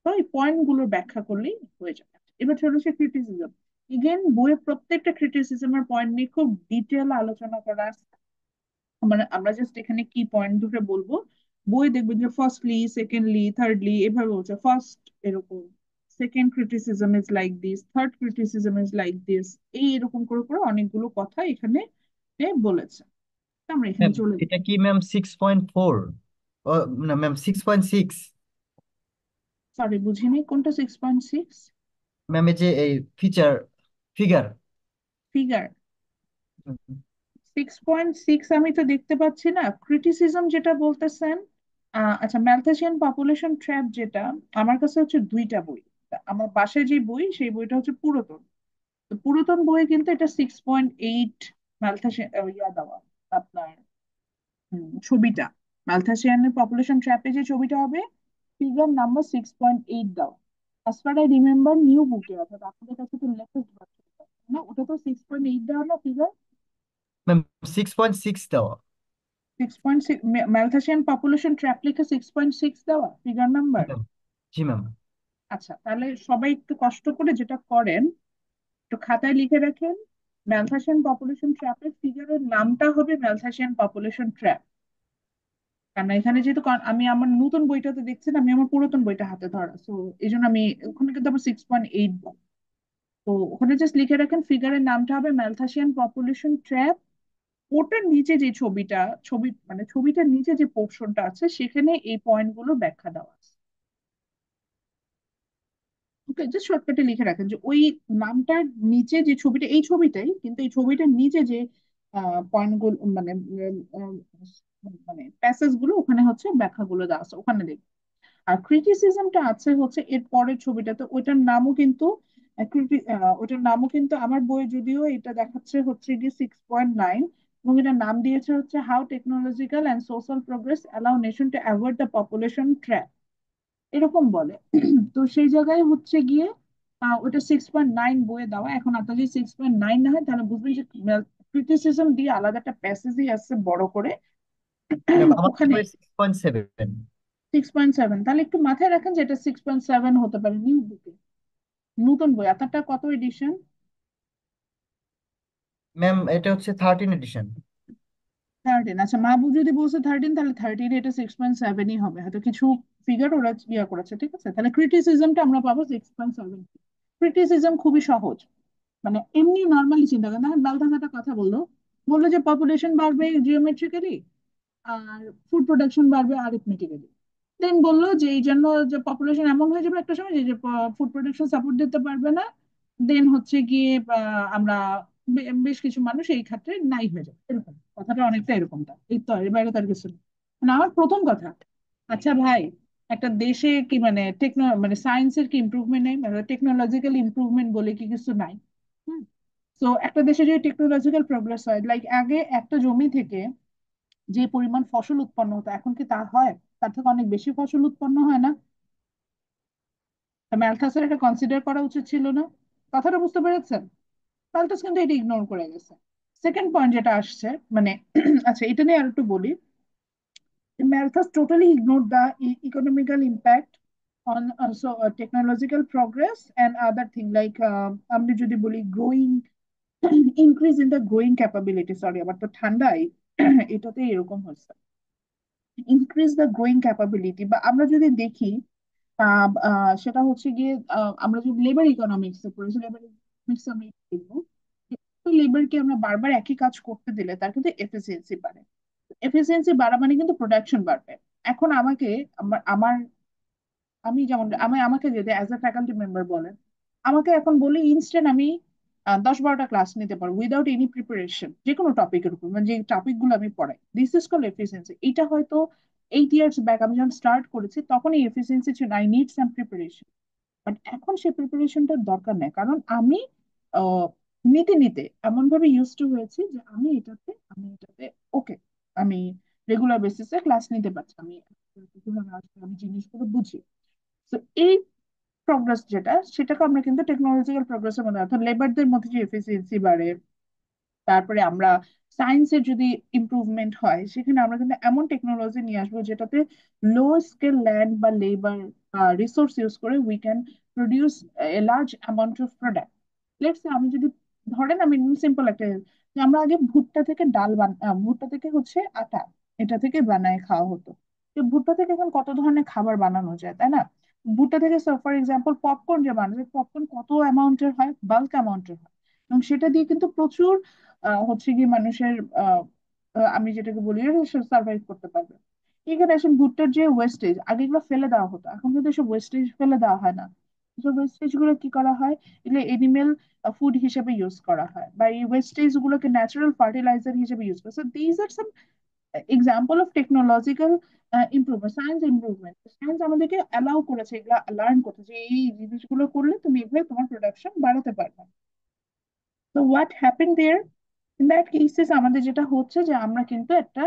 তো এই পয়েন্ট গুলো ব্যাখ্যা করলেই হয়ে যাবে। এবার চলে আসে ক্রিটিসিজম। এগেন বইয়ের প্রত্যেকটা ক্রিটিসিজমের পয়েন্ট নিয়ে খুব ডিটেল আলোচনা করা আছে। মানে আমরা জাস্ট এখানে কি পয়েন্ট ধরে বলবো, বই দেখবেন যে ফার্স্টলি, সেকেন্ডলি, থার্ডলি এভাবে বলছে। ফার্স্ট এরকম, second criticism is like this, third criticism is like this, এই এরকম করে করে অনেকগুলো কথা এখানে বলেছে। তো আমরা এখানে ম্যাম চলে যাই। এটা কি ম্যাম 6.4? না ম্যাম 6.6। সরি বুঝিনি, কোনটা 6.6? ম্যাম এই যে এই ফিগার। ফিগার 6.6 আমি তো দেখতে পাচ্ছি না। ক্রিটিসিজম যেটা বলতেছেন, আচ্ছা, ম্যালথেসিয়ান পপুলেশন ট্র্যাপ যেটা, আমার কাছে হচ্ছে দুইটা বই। আমার বাসায় যে বই, সেই বইটা হচ্ছে পুরাতন। তো পুরাতন বইয়ে কিন্তু এটা 6.8 ম্যালথেসিয়ান ইয়া দেওয়া, আপনার ছবিটা, ম্যালথেসিয়ানের পপুলেশন ট্র্যাপে যে ছবিটা হবে, ফিগার নাম্বার 6.8 দেওয়া। As far I remember new বুকে, অর্থাৎ আপনাদের কাছে তো লেটেস্ট ভার্সন না, ওটা তো 6.8 দেওয়া না ফিগার? ম্যাম 6.6 দেওয়া। 6.6 ম্যালথেসিয়ান পপুলেশন ট্র্যাপ লিখে 6.6 দেওয়া ফিগার নাম্বার। ম্যাম জি ম্যাম। আচ্ছা, তাহলে সবাই একটু কষ্ট করে যেটা করেন, একটু খাতায় লিখে রাখেন, ম্যালথেসিয়ান পপুলেশন ট্র্যাপের ফিগারের নামটা হবে ম্যালথেসিয়ান পপুলেশন ট্র্যাপ। কারণ এখানে যেহেতু আমি আমার নতুন বইটাতে দেখছি না, আমি আমার পুরাতন বইটা হাতে ধরা, তো এই জন্য আমি ওখানে কিন্তু আমার 6.8। তো ওখানে জাস্ট লিখে রাখেন ফিগারের নামটা হবে ম্যালথেসিয়ান পপুলেশন ট্র্যাপ। ওটার নিচে যে মানে ছবিটার নিচে যে পোর্শনটা আছে সেখানে এই পয়েন্ট গুলো ব্যাখ্যা দেওয়া আছে। ওকে, জাস্ট শর্টকাটে লিখে রাখেন যে ওই নামটার নিচে যে ছবিটা, এই ছবিটাই কিন্তু এই ছবিটার নিচে যে পয়েন্ট গুলো, মানে মানে প্যাসেজ গুলো, ওখানে হচ্ছে ব্যাখ্যাগুলো দেওয়া আছে, ওখানে দেখবেন। আর ক্রিটিসিজমটা আছে হচ্ছে এর পরের ছবিটাতে, ওইটার নামও কিন্তু আমার বইয়ে যদিও এটা দেখাচ্ছে হচ্ছে গিয়ে 6.9, এবং এটার নাম দিয়েছে হচ্ছে how technological and social progress allow nation to avoid the population trap, এরকম বলে। তো সেই জায়গায় হচ্ছে গিয়ে ওটা 6.9 বইয়ে দেওয়া। এখন আপনার যদি 6.9 না হয় তাহলে বুঝবেন যে ক্রিটিসিজম দিয়ে আলাদা একটা প্যাসেজই আছে বড় করে ম্যাম আমার ওখানে। বই 6.7। 6.7, তাহলে একটু মাথায় রাখেন যে এটা 6.7 হতে পারে নিউ বুকে, নতুন বই। আপনারটা কত এডিশন? ম্যাম এটা হচ্ছে 13 এডিশন। 13। আচ্ছা, মাহবুব যদি বলছে 13, তাহলে 13 এটা 6.7ই হবে, হয়তো কিছু ফিগার ওরা ইয়া করেছে। ঠিক আছে, তাহলে ক্রিটিসিজমটা আমরা পাবো 6.7। ক্রিটিসিজম খুবই সহজ, মানে এমনি নর্মালি চিন্তা করেন। দেখেন বালতাস একটা কথা বললো, বললো যে পপুলেশন বাড়বে জিওমেট্রিক্যালি আর ফুড প্রোডাকশন বাড়বে অ্যারিথমেটিক্যালি। দেন বললো যে এই জন্য যে পপুলেশন এমন হয়ে যাবে একটা সময় যে ফুড প্রোডাকশন সাপোর্ট দিতে পারবে না, দেন হচ্ছে গিয়ে আমরা বেশ কিছু মানুষ এই ক্ষেত্রে নাই হয়ে যাবে, এরকম কথাটা অনেকটা এরকমটা, এই তো এর বাইরে তার কিছু না। মানে আমার প্রথম কথা, আচ্ছা ভাই, একটা দেশে কি মানে মানে সায়েন্সের কি ইমপ্রুভমেন্ট নেই, মানে টেকনোলজিক্যাল ইমপ্রুভমেন্ট বলে কি কিছু নাই? তো একটা দেশে যদি টেকনোলজিক্যাল প্রোগ্রেস হয়, লাইক আগে একটা জমি থেকে যে পরিমাণ ফসল উৎপন্ন হতো এখন কি তা হয়? তার থেকে অনেক বেশি ফসল উৎপন্ন হয় না? ম্যালথাসের এটা কনসিডার করা উচিত ছিল না? কথাটা বুঝতে পেরেছেন? ম্যালথাস কিন্তু এটা ইগনোর করে গেছে। সেকেন্ড পয়েন্ট যেটা আসছে, মানে আচ্ছা এটা নিয়ে আর একটু বলি। Malthus totally ignored the economical impact on technological progress and other thing like আমরা যদি বলি growing increase in the growing capability, sorry আবার তো ঠান্ডায় এটাতে এরকম হচ্ছে, increase the growing capability, বা আমরা যদি দেখি সেটা হচ্ছে গিয়ে আমরা যদি লেবার ইকোনমিক্স পড়েছি, লেবার ইকোনমিক্স আমরা দেখবো লেবারকে আমরা বারবার একই কাজ করতে দিলে তার কিন্তু এফিসিয়েন্সি বাড়ে। এফিসিয়েন্সি বাড়া মানে কিন্তু প্রোডাকশন বাড়বে। এখন আমাকে আমার আমার আমি যেমন আমাকে যদি অ্যাজ এ ফ্যাকাল্টি মেম্বার বলেন, আমাকে এখন বলি ইনস্ট্যান্ট আমি 10-12টা ক্লাস নিতে পারবো উইদাউট এনি প্রিপারেশন যে কোনো টপিকের উপর, মানে যে টপিক গুলো আমি পড়াই, দিস ইজ কল এফিসিয়েন্সি। এটা হয়তো 8 ইয়ার্স ব্যাক আমি যখন স্টার্ট করেছি তখন এই এফিসিয়েন্সি ছিল, I need some preparation. But এখন সেই প্রিপারেশনটার দরকার নেই, কারণ আমি আহ, নিতে নিতে এমন ভাবে ইউজ টু হয়েছি যে আমি এটাতে ওকে, আমি রেগুলার বেসিসে ক্লাস নিতে পারছি, কিভাবে আসলে আমি জিনিসগুলো বুঝি। তো এই প্রোগ্রেস যেটা, সেটাকে আমরা কিন্তু টেকনোলজিক্যাল প্রোগ্রেসের মধ্যে, অর্থাৎ লেবারদের মধ্যে যে এফিসিয়েন্সি বাড়ে, তারপরে আমরা সায়েন্সের যদি ইমপ্রুভমেন্ট হয় সেখানে আমরা কিন্তু এমন টেকনোলজি নিয়ে আসবো যেটাতে লো স্কেল ল্যান্ড বা লেবার রিসোর্স ইউজ করে we can produce a large amount of product. Let's আমি যদি ধরেন, আমি সিম্পল একটা যে আমরা আগে ভুট্টা থেকে ভুট্টা থেকে হচ্ছে আটা, এটা থেকে বানায় খাওয়া হতো। তো ভুট্টা থেকে এখন কত ধরনের খাবার বানানো যায়, তাই না? ভুট্টা থেকে ফর এক্সাম্পল পপকর্ন যে বানায়, পপকর্ন কত অ্যামাউন্টের হয়, বাল্ক অ্যামাউন্টের হয়, এবং সেটা দিয়ে কিন্তু প্রচুর হচ্ছে কি মানুষের আমি যেটাকে বলি সার্ভাইভ করতে পারবে। এখানে আসেন ভুট্টার যে ওয়েস্টেজ, আগে এগুলো ফেলে দেওয়া হতো, এখন কিন্তু এসব ওয়েস্টেজ ফেলে দেওয়া হয় না। এসব ওয়েস্টেজ গুলো কি করা হয়, এগুলো এনিমেল ফুড হিসেবে ইউজ করা হয়, বা এই ওয়েস্টেজ গুলোকে ন্যাচারাল ফার্টিলাইজার হিসেবে ইউজ করা। So these are some example of technological improvement, science improvement. Science আমাদেরকে অ্যালাউ করেছে, এগুলা লার্ন করতে, যে এই জিনিসগুলো করলে তুমি এভাবে তোমার প্রোডাকশন বাড়াতে পারবে। তো what happen there, in that cases আমাদের যেটা হচ্ছে যে আমরা কিন্তু একটা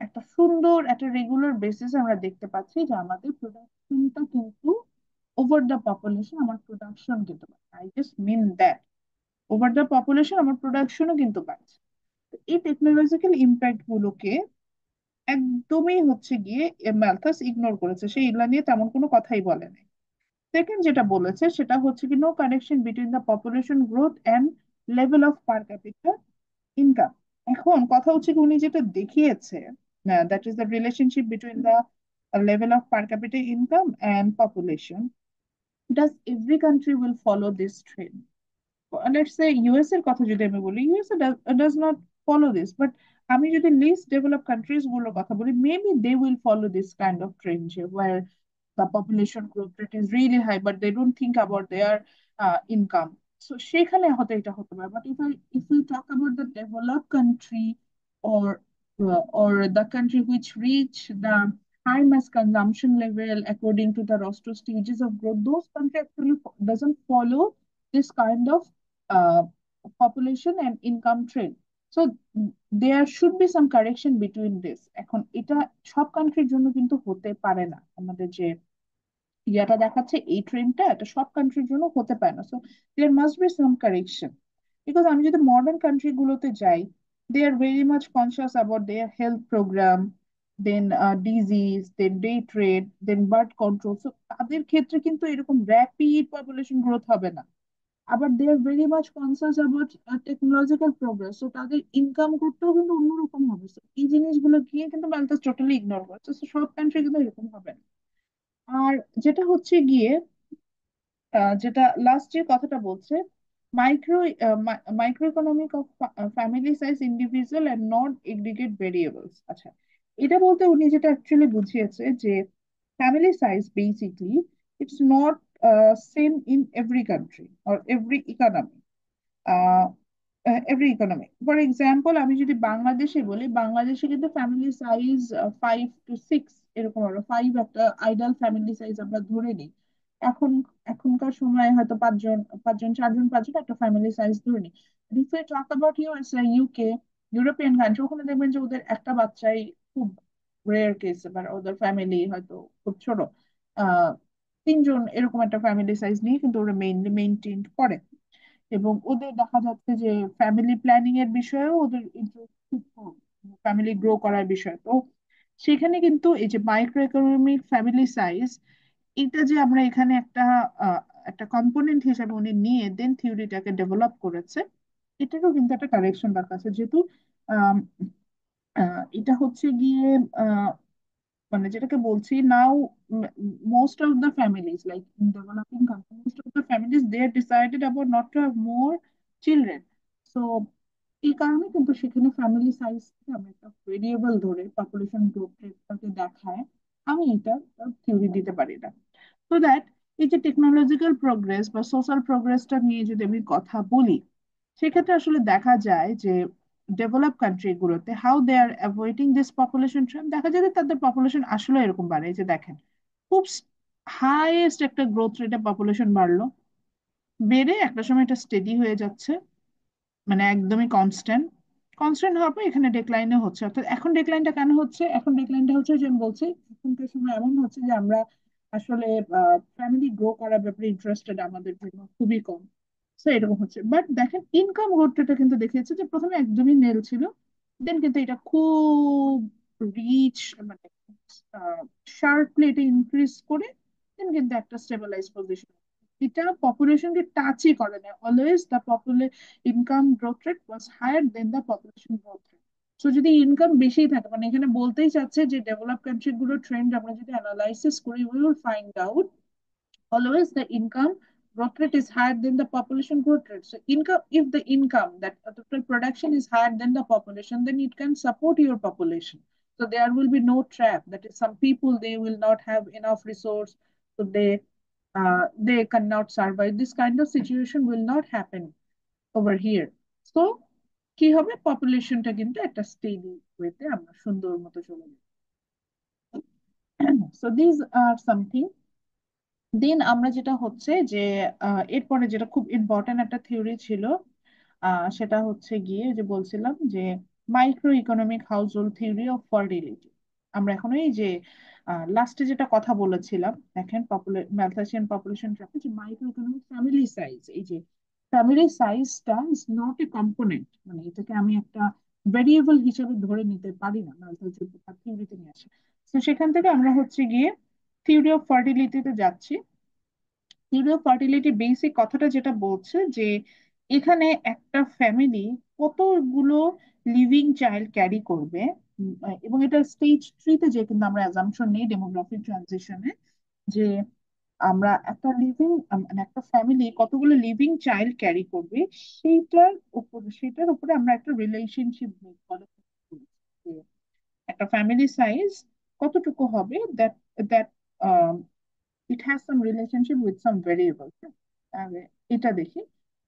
একটা সুন্দর একটা রেগুলার বেসিস আমরা দেখতে পাচ্ছি যে আমাদের প্রোডাকশনটা কিন্তু ওভার দ্য পপুলেশন, আমার প্রোডাকশন কিন্তু I just mean that over the population আমার প্রোডাকশনও কিন্তু বাড়ছে। তো এই টেকনোলজিক্যাল ইম্প্যাক্ট গুলোকে একদমই হচ্ছে গিয়ে ম্যালথাস ইগনোর করেছে, সে এগুলা নিয়ে তেমন কোনো কথাই বলে নাই। সেকেন্ড যেটা বলেছে সেটা হচ্ছে কি no connection between the population growth and level of per capita income. এখন কথা হচ্ছে কি উনি যেটা দেখিয়েছে, that is the relationship between the level of per capita income and population, does every country will follow this trend? Let's say US এর কথা যদি আমি বলি, USA does not follow this, but আমি যদি লিস্ট ডেভেলপ কান্ট্রিজ গুলোর কথা বলি, maybe they will follow this kind of trend, where the population growth rate is really high but they don't think about their income. So সেখানে হয়তো এটা হতে পারে, but if we talk about the developed country, or or the country which reach the high mass consumption level according to the Rostro stages of growth, those country actually doesn't follow this kind of uh, population and income trend. So there should be some correction between this। এখন এটা সব কান্ট্রির জন্য কিন্তু হতে পারে না, আমাদের যে ইয়াটা দেখাচ্ছে এই ট্রেন্ডটা এটা সব কান্ট্রির জন্য হতে পারে না। So there must be some correction, because আমি যদি মডার্ন কান্ট্রি গুলোতে যাই, they are very much conscious about their health program, then disease, then death rate, then birth control. So তাদের ক্ষেত্রে কিন্তু এরকম র্যাপিড পপুলেশন গ্রোথ হবে না। আবার they are very much conscious about technological progress, so তাদের ইনকাম করতেও কিন্তু অন্যরকম হবে। So এই জিনিসগুলো গিয়ে কিন্তু মাল্টাস টোটালি ইগনোর করছে। So সব কান্ট্রি কিন্তু এরকম হবে না। আর যেটা হচ্ছে গিয়ে যেটা লাস্ট যে কথাটা বলছে, micro micro economic of family size individual and not aggregate variables. আচ্ছা, এটা বলতে উনি যেটা অ্যাকচুয়ালি বুঝিয়েছে যে family size basically it's not same in every country or every economy. uh, every economy. For example, আমি যদি বাংলাদেশে বলি, বাংলাদেশে কিন্তু ফ্যামিলি সাইজ 5 to 6 এরকম হলো। 5 একটা আইডাল ফ্যামিলি সাইজ আমরা ধরে নিই। এখন এখনকার সময়ে হয়তো পাঁচজন চারজন পাঁচজন একটা ফ্যামিলি সাইজ ধরে নিই। If you talk about USA, UK, European country, ওখানে দেখবেন যে ওদের একটা বাচ্চাই খুব রেয়ার কেস, বা ওদের ফ্যামিলি হয়তো খুব ছোট। আহ তিনজন এরকম একটা ফ্যামিলি সাইজ নিয়ে কিন্তু ওরা মেইনলি মেনটেন করে। এবং ওদের দেখা যাচ্ছে যে ফ্যামিলি প্ল্যানিং এর বিষয়েও ওদের ইন্টারেস্ট খুব কম, ফ্যামিলি গ্রো করার বিষয়। তো সেখানে কিন্তু এই যে মাইক্রো ইকোনমিক ফ্যামিলি সাইজ, এটা যে আমরা এখানে আহ, একটা কম্পোনেন্ট হিসেবে উনি নিয়ে দেন থিওরিটাকে ডেভেলপ করেছে, এটারও কিন্তু একটা কারেকশন দরকার আছে। যেহেতু আম, এটা হচ্ছে গিয়ে মানে যেটাকে বলছি now, most of the families like in developing country, most of the families they are decided about not to have more children. So এই কারণে কিন্তু সেখানে ফ্যামিলি সাইজ আমরা একটা ভেরিয়েবল ধরে পপুলেশন গ্রোথ রেটটাকে দেখায়। আমি এটা থিওরি দিতে পারি না। তো দ্যাট এই যে টেকনোলজিক্যাল প্রোগ্রেস বা সোশ্যাল প্রোগ্রেসটা নিয়ে যদি আমি কথা বলি, সেক্ষেত্রে আসলে দেখা যায় যে ডেভেলপ কান্ট্রি গুলোতে how they are avoiding this population trend, দেখা যায় যে তাদের পপুলেশন আসলে এরকম বাড়ে। এই যে দেখেন, খুব হাইয়েস্ট একটা গ্রোথ রেটে পপুলেশন বাড়লো, বেড়ে একটা সময় এটা স্টেডি হয়ে যাচ্ছে, মানে একদমই কনস্ট্যান্ট। কনস্ট্যান্ট হওয়ার পর এখানে ডেক্লাইনে হচ্ছে। অর্থাৎ এখন ডেক্লাইনটা কেন হচ্ছে? এখন ডেক্লাইনটা হচ্ছে যে আমি বলছি এখনকার সময় এমন হচ্ছে যে আমরা আসলে ফ্যামিলি গ্রো করার ব্যাপারে ইন্টারেস্টেড আমাদের জন্য খুবই কম। তো এরকম হচ্ছে। বাট দেখেন ইনকাম গ্রোথটা কিন্তু দেখিয়েছে যে প্রথমে একদমই নেল ছিল, দেন কিন্তু এটা খুব রিচ, মানে শার্পলি এটা ইনক্রিজ করে দেন কিন্তু একটা স্টেবিলাইজ পজিশন। এটা পপুলেশনকে টাচই করে না। Always the income growth rate was higher then the population growth rate. So যদি ইনকাম বেশি থাকে, মানে এখানে বলতেই চাচ্ছে যে ডেভেলপ কান্ট্রি গুলোর ট্রেন্ড আমরা যদি অ্যানালাইসিস করি, we will find out always the income growth rate is higher than the population growth rate. So income, if the income, that total production is higher than the population, then it can support your population. So there will be no trap. That is, some people they will not have enough resource, so they cannot survive. This kind of situation will not happen over here. So কি হবে, পপুলেশনটা কিন্তু একটা steady ওয়েতে আমরা সুন্দর মতো চলে যাবে। So these are something। দেন আমরা যেটা হচ্ছে যে এরপরে যেটা খুব ইম্পর্টেন্ট একটা থিওরি ছিল, সেটা হচ্ছে গিয়ে যে বলছিলাম যে micro economic house hold theory of fertility. আমরা এখন এই যে লাস্টে যেটা কথা বলেছিলাম, দেখেন ম্যালথাসিয়ান পপুলেশন ট্র্যাকে যে মাইক্রো ইকোনমিক ফ্যামিলি সাইজ, এই যে ফ্যামিলি সাইজটা ইজ নট এ কম্পোনেন্ট, মানে এটাকে আমি একটা ভেরিয়েবল হিসেবে ধরে নিতে পারি না, ম্যালথাসিয়ান থিওরিতে নিয়ে আসে। তো সেখান থেকে আমরা হচ্ছে গিয়ে থিওরি অফ ফার্টিলিটিতে যাচ্ছি। থিওরি অফ ফার্টিলিটি বেসিক কথাটা যেটা বলছে যে এখানে একটা ফ্যামিলি কতগুলো লিভিং চাইল্ড ক্যারি করবে, এবং এটা স্টেজ 3-তে যে কিন্তু আমরা অ্যাজাম্পশন নেই ডেমোগ্রাফিক ট্রানজিশনে, যে আমরা একটা মানে একটা ফ্যামিলি কতগুলো লিভিং চাইল্ড ক্যারি করবে, সেটার উপরে আমরা একটা রিলেশনশিপ একটা ফ্যামিলি সাইজ কতটুকু হবে, that that it has some relationship with some variable. এটা দেখি।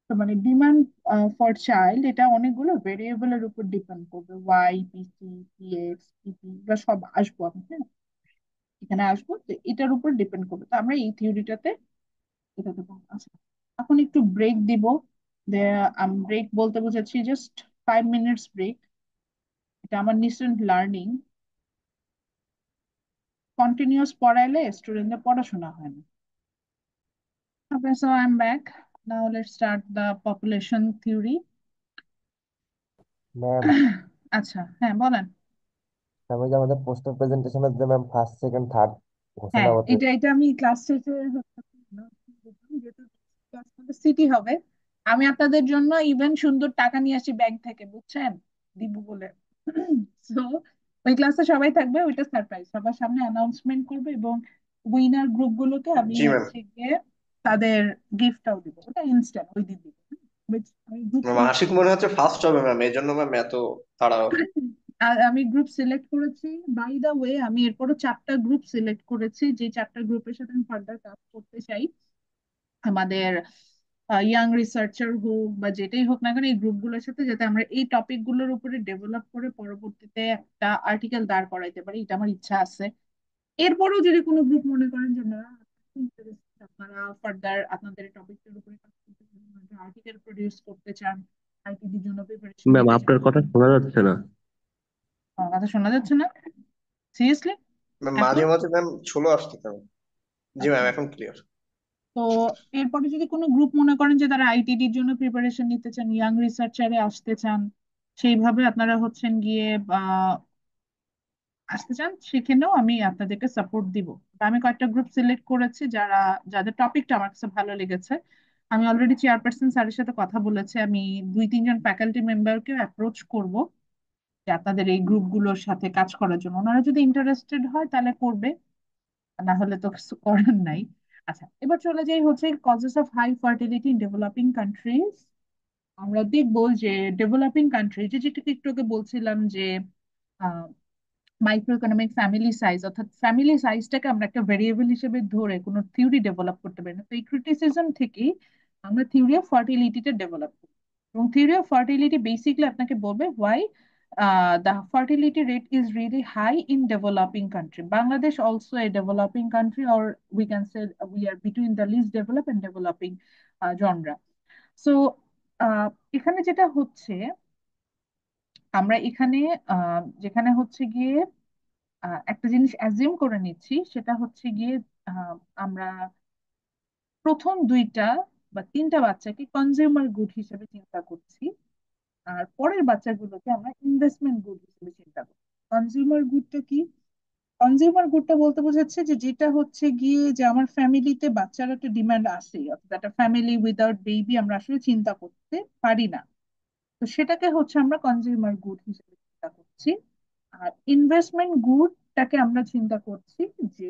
তো মানে ডিমান্ড ফর চাইল্ড এটা অনেকগুলো ভেরিয়েবলের উপর ডিপেন্ড করবে, ওয়াই, পিসি, পিএক্স, পিপি, এগুলো সব আসবো আমি, হ্যাঁ এখানে আসবো, তো এটার উপর ডিপেন্ড করবে। তো আমরা এই থিওরিটাতে এটাতে পাবো। আচ্ছা, এখন একটু ব্রেক দিব। আমি ব্রেক বলতে বুঝাচ্ছি জাস্ট 5 মিনিটস ব্রেক। এটা আমার নিস্টুডেন্ট লার্নিং, কন্টিনিউয়াস পড়াইলে স্টুডেন্টদের পড়াশোনা হয় না। Okay, so I'm back. Now let's start the population theory. Ma'am, আচ্ছা, হ্যাঁ বলেন। আমি যে আমাদের পোস্টার প্রেজেন্টেশনের যে ম্যাম ফার্স্ট সেকেন্ড থার্ড ঘোষণা হ্যাঁ, হতে এটা আমি ক্লাস শেষে সিটি হবে। আমি আপনাদের জন্য ইভেন সুন্দর টাকা নিয়ে আসি ব্যাংক থেকে, বুঝছেন, দিব বলে। সো ওই ক্লাসে সবাই থাকবে, ওইটা সারপ্রাইজ, সবার সামনে অ্যানাউন্সমেন্ট করবে, এবং উইনার গ্রুপ গুলোকে আমি জি ম্যাম। হচ্ছে গিয়ে তাদের গিফটটাও দিব, ওটা ইনস্ট্যান্ট ওই দিন দিব। আমি গ্রুপ ম্যাম আশিক মনে হচ্ছে ফার্স্ট হবে ম্যাম, এই জন্য ম্যাম এত তাড়াহুড়ো। আমি গ্রুপ সিলেক্ট করেছি। বাই দা ওয়ে, আমি এরপরও 4টা গ্রুপ সিলেক্ট করেছি, যে 4টা গ্রুপের সাথে আমি ফার্দার কাজ করতে চাই। আমাদের ইয়াং রিসার্চার হোক বা যেটাই হোক না কেন, এই গ্রুপগুলোর সাথে যাতে আমরা এই টপিক গুলোর উপরে ডেভেলপ করে পরবর্তীতে একটা আর্টিকেল দাঁড় করাইতে পারি, এটা আমার ইচ্ছা আছে। এরপরও যদি কোনো গ্রুপ মনে করেন যে না, interested, আপনারা ফার্দার আপনাদের টপিকের উপরে কাজ করতে চান, আর্টিকেল প্রডিউস করতে চান, আইটিডির জন্য প্রিপারেশন ম্যাম নিতে চান। আপনার কথা শোনা যাচ্ছে না। আমার কথা শোনা যাচ্ছে না সিরিয়াসলি ম্যাম এখন? মাঝে মাঝে ম্যাম স্লো আসছে কেন? জি ম্যাম আচ্ছা, এখন ক্লিয়ার। তো এরপরে যদি কোনো গ্রুপ মনে করেন যে তারা আইটিডির জন্য প্রিপারেশন নিতে চান, ইয়াং রিসার্চারে আসতে চান, সেইভাবে আপনারা হচ্ছেন গিয়ে আসতে চান, সেখানেও আমি আপনাদেরকে সাপোর্ট দিব। তো আমি কয়েকটা গ্রুপ সিলেক্ট করেছি যাদের টপিকটা আমার কাছে ভালো লেগেছে। আমি অলরেডি চেয়ারপারসন স্যারের সাথে কথা বলেছি, আমি 2-3 জন ফ্যাকাল্টি মেম্বারকে অ্যাপ্রোচ করব যে আপনাদের এই গ্রুপগুলোর সাথে কাজ করার জন্য। ওনারা যদি ইন্টারেস্টেড হয় তাহলে করবে, না হলে তো কিছু করার নাই। আচ্ছা, এবার চলে যাই হচ্ছে causes of high fertility in developing countries. আমরা দেখবো যে ডেভেলপিং কান্ট্রি, যেটাকে একটু আগে বলছিলাম যে মাইক্রো ইকোনমিক ফ্যামিলি সাইজ, অর্থাৎ ফ্যামিলি সাইজটাকে আমরা একটা ভেরিয়েবল হিসেবে ধরে কোনো থিওরি ডেভেলপ করতে পারি না। তো এই ক্রিটিসিজম থেকেই আমরা থিওরি অফ ফার্টিলিটিটা ডেভেলপ করি, এবং থিওরি অফ ফার্টিলিটি বেসিকলি আপনাকে বলবে why the fertility rate is really high in developing country. Bangladesh also a developing country, or we can say we are between the least developed and developing genre. So এখানে যেটা হচ্ছে, আমরা এখানে যেখানে হচ্ছে গিয়ে একটা জিনিস অ্যাজিউম করে নিচ্ছি, সেটা হচ্ছে গিয়ে আমরা প্রথম 2টা বা 3টা বাচ্চাকে কনজিউমার গুড হিসেবে চিন্তা করছি, আর পরের বাচ্চাগুলোকে আমরা ইনভেস্টমেন্ট গুড হিসেবে চিন্তা করছি। কনজিউমার গুডটা কি? কনজিউমার গুডটা বলতে বোঝাচ্ছে যে যেটা হচ্ছে গিয়ে যে আমার ফ্যামিলিতে বাচ্চার একটা ডিমান্ড আছে, অর্থাৎ একটা ফ্যামিলি উইদাউট বেবি আমরা আসলে চিন্তা করতে পারি না। তো সেটাকে হচ্ছে আমরা কনজিউমার গুড হিসেবে চিন্তা করছি। আর ইনভেস্টমেন্ট গুডটাকে আমরা চিন্তা করছি যে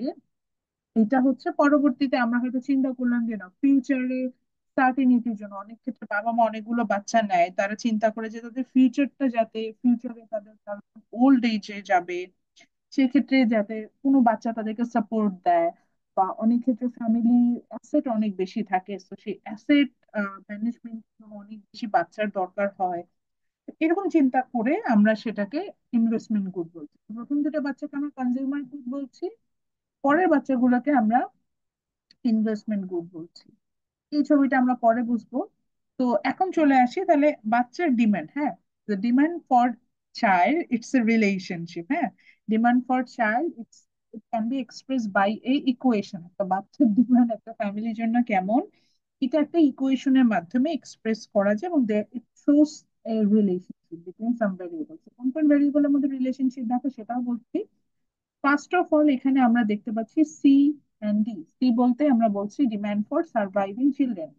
এটা হচ্ছে পরবর্তীতে আমরা হয়তো চিন্তা করলাম যে না, ফিউচারে সার্টেনিটির জন্য অনেক ক্ষেত্রে বাবা মা অনেকগুলো বাচ্চা নেয়, তারা চিন্তা করে যে তাদের ফিউচারটা যাতে, ফিউচারে তাদের ওল্ড এজে যাবে, সেক্ষেত্রে যাতে কোনো বাচ্চা তাদেরকে সাপোর্ট দেয়, বা অনেক ক্ষেত্রে ফ্যামিলি অ্যাসেট অনেক বেশি থাকে, তো সেই অ্যাসেট ম্যানেজমেন্ট অনেক বেশি বাচ্চার দরকার হয়। এরকম চিন্তা করে আমরা সেটাকে ইনভেস্টমেন্ট গুড বলছি। প্রথম 2টা বাচ্চাকে আমরা কনজিউমার গুড বলছি, পরের বাচ্চাগুলোকে আমরা ইনভেস্টমেন্ট গুড বলছি। এই ছবিটা আমরা পরে বুঝবো। তো এখন চলে আসি তাহলে বাচ্চার ডিমান্ড। হ্যাঁ, the demand for child, it's a relationship. হ্যাঁ, demand for child, it can be expressed by a equation। একটা বাচ্চার ডিমান্ড একটা ফ্যামিলির জন্য কেমন, এটা একটা ইকুয়েশনের মাধ্যমে এক্সপ্রেস করা যায়, এবং it shows a relationship between some variables। কোন কোন ভেরিয়েবলের মধ্যে রিলেশনশিপ দেখো সেটাও বলছি। ফার্স্ট অফ অল এখানে আমরা দেখতে পাচ্ছি সি এন্ড ডি। সি বলতে আমরা বলছি ডিমান্ড ফর সার্ভাইভিং চিলড্রেন,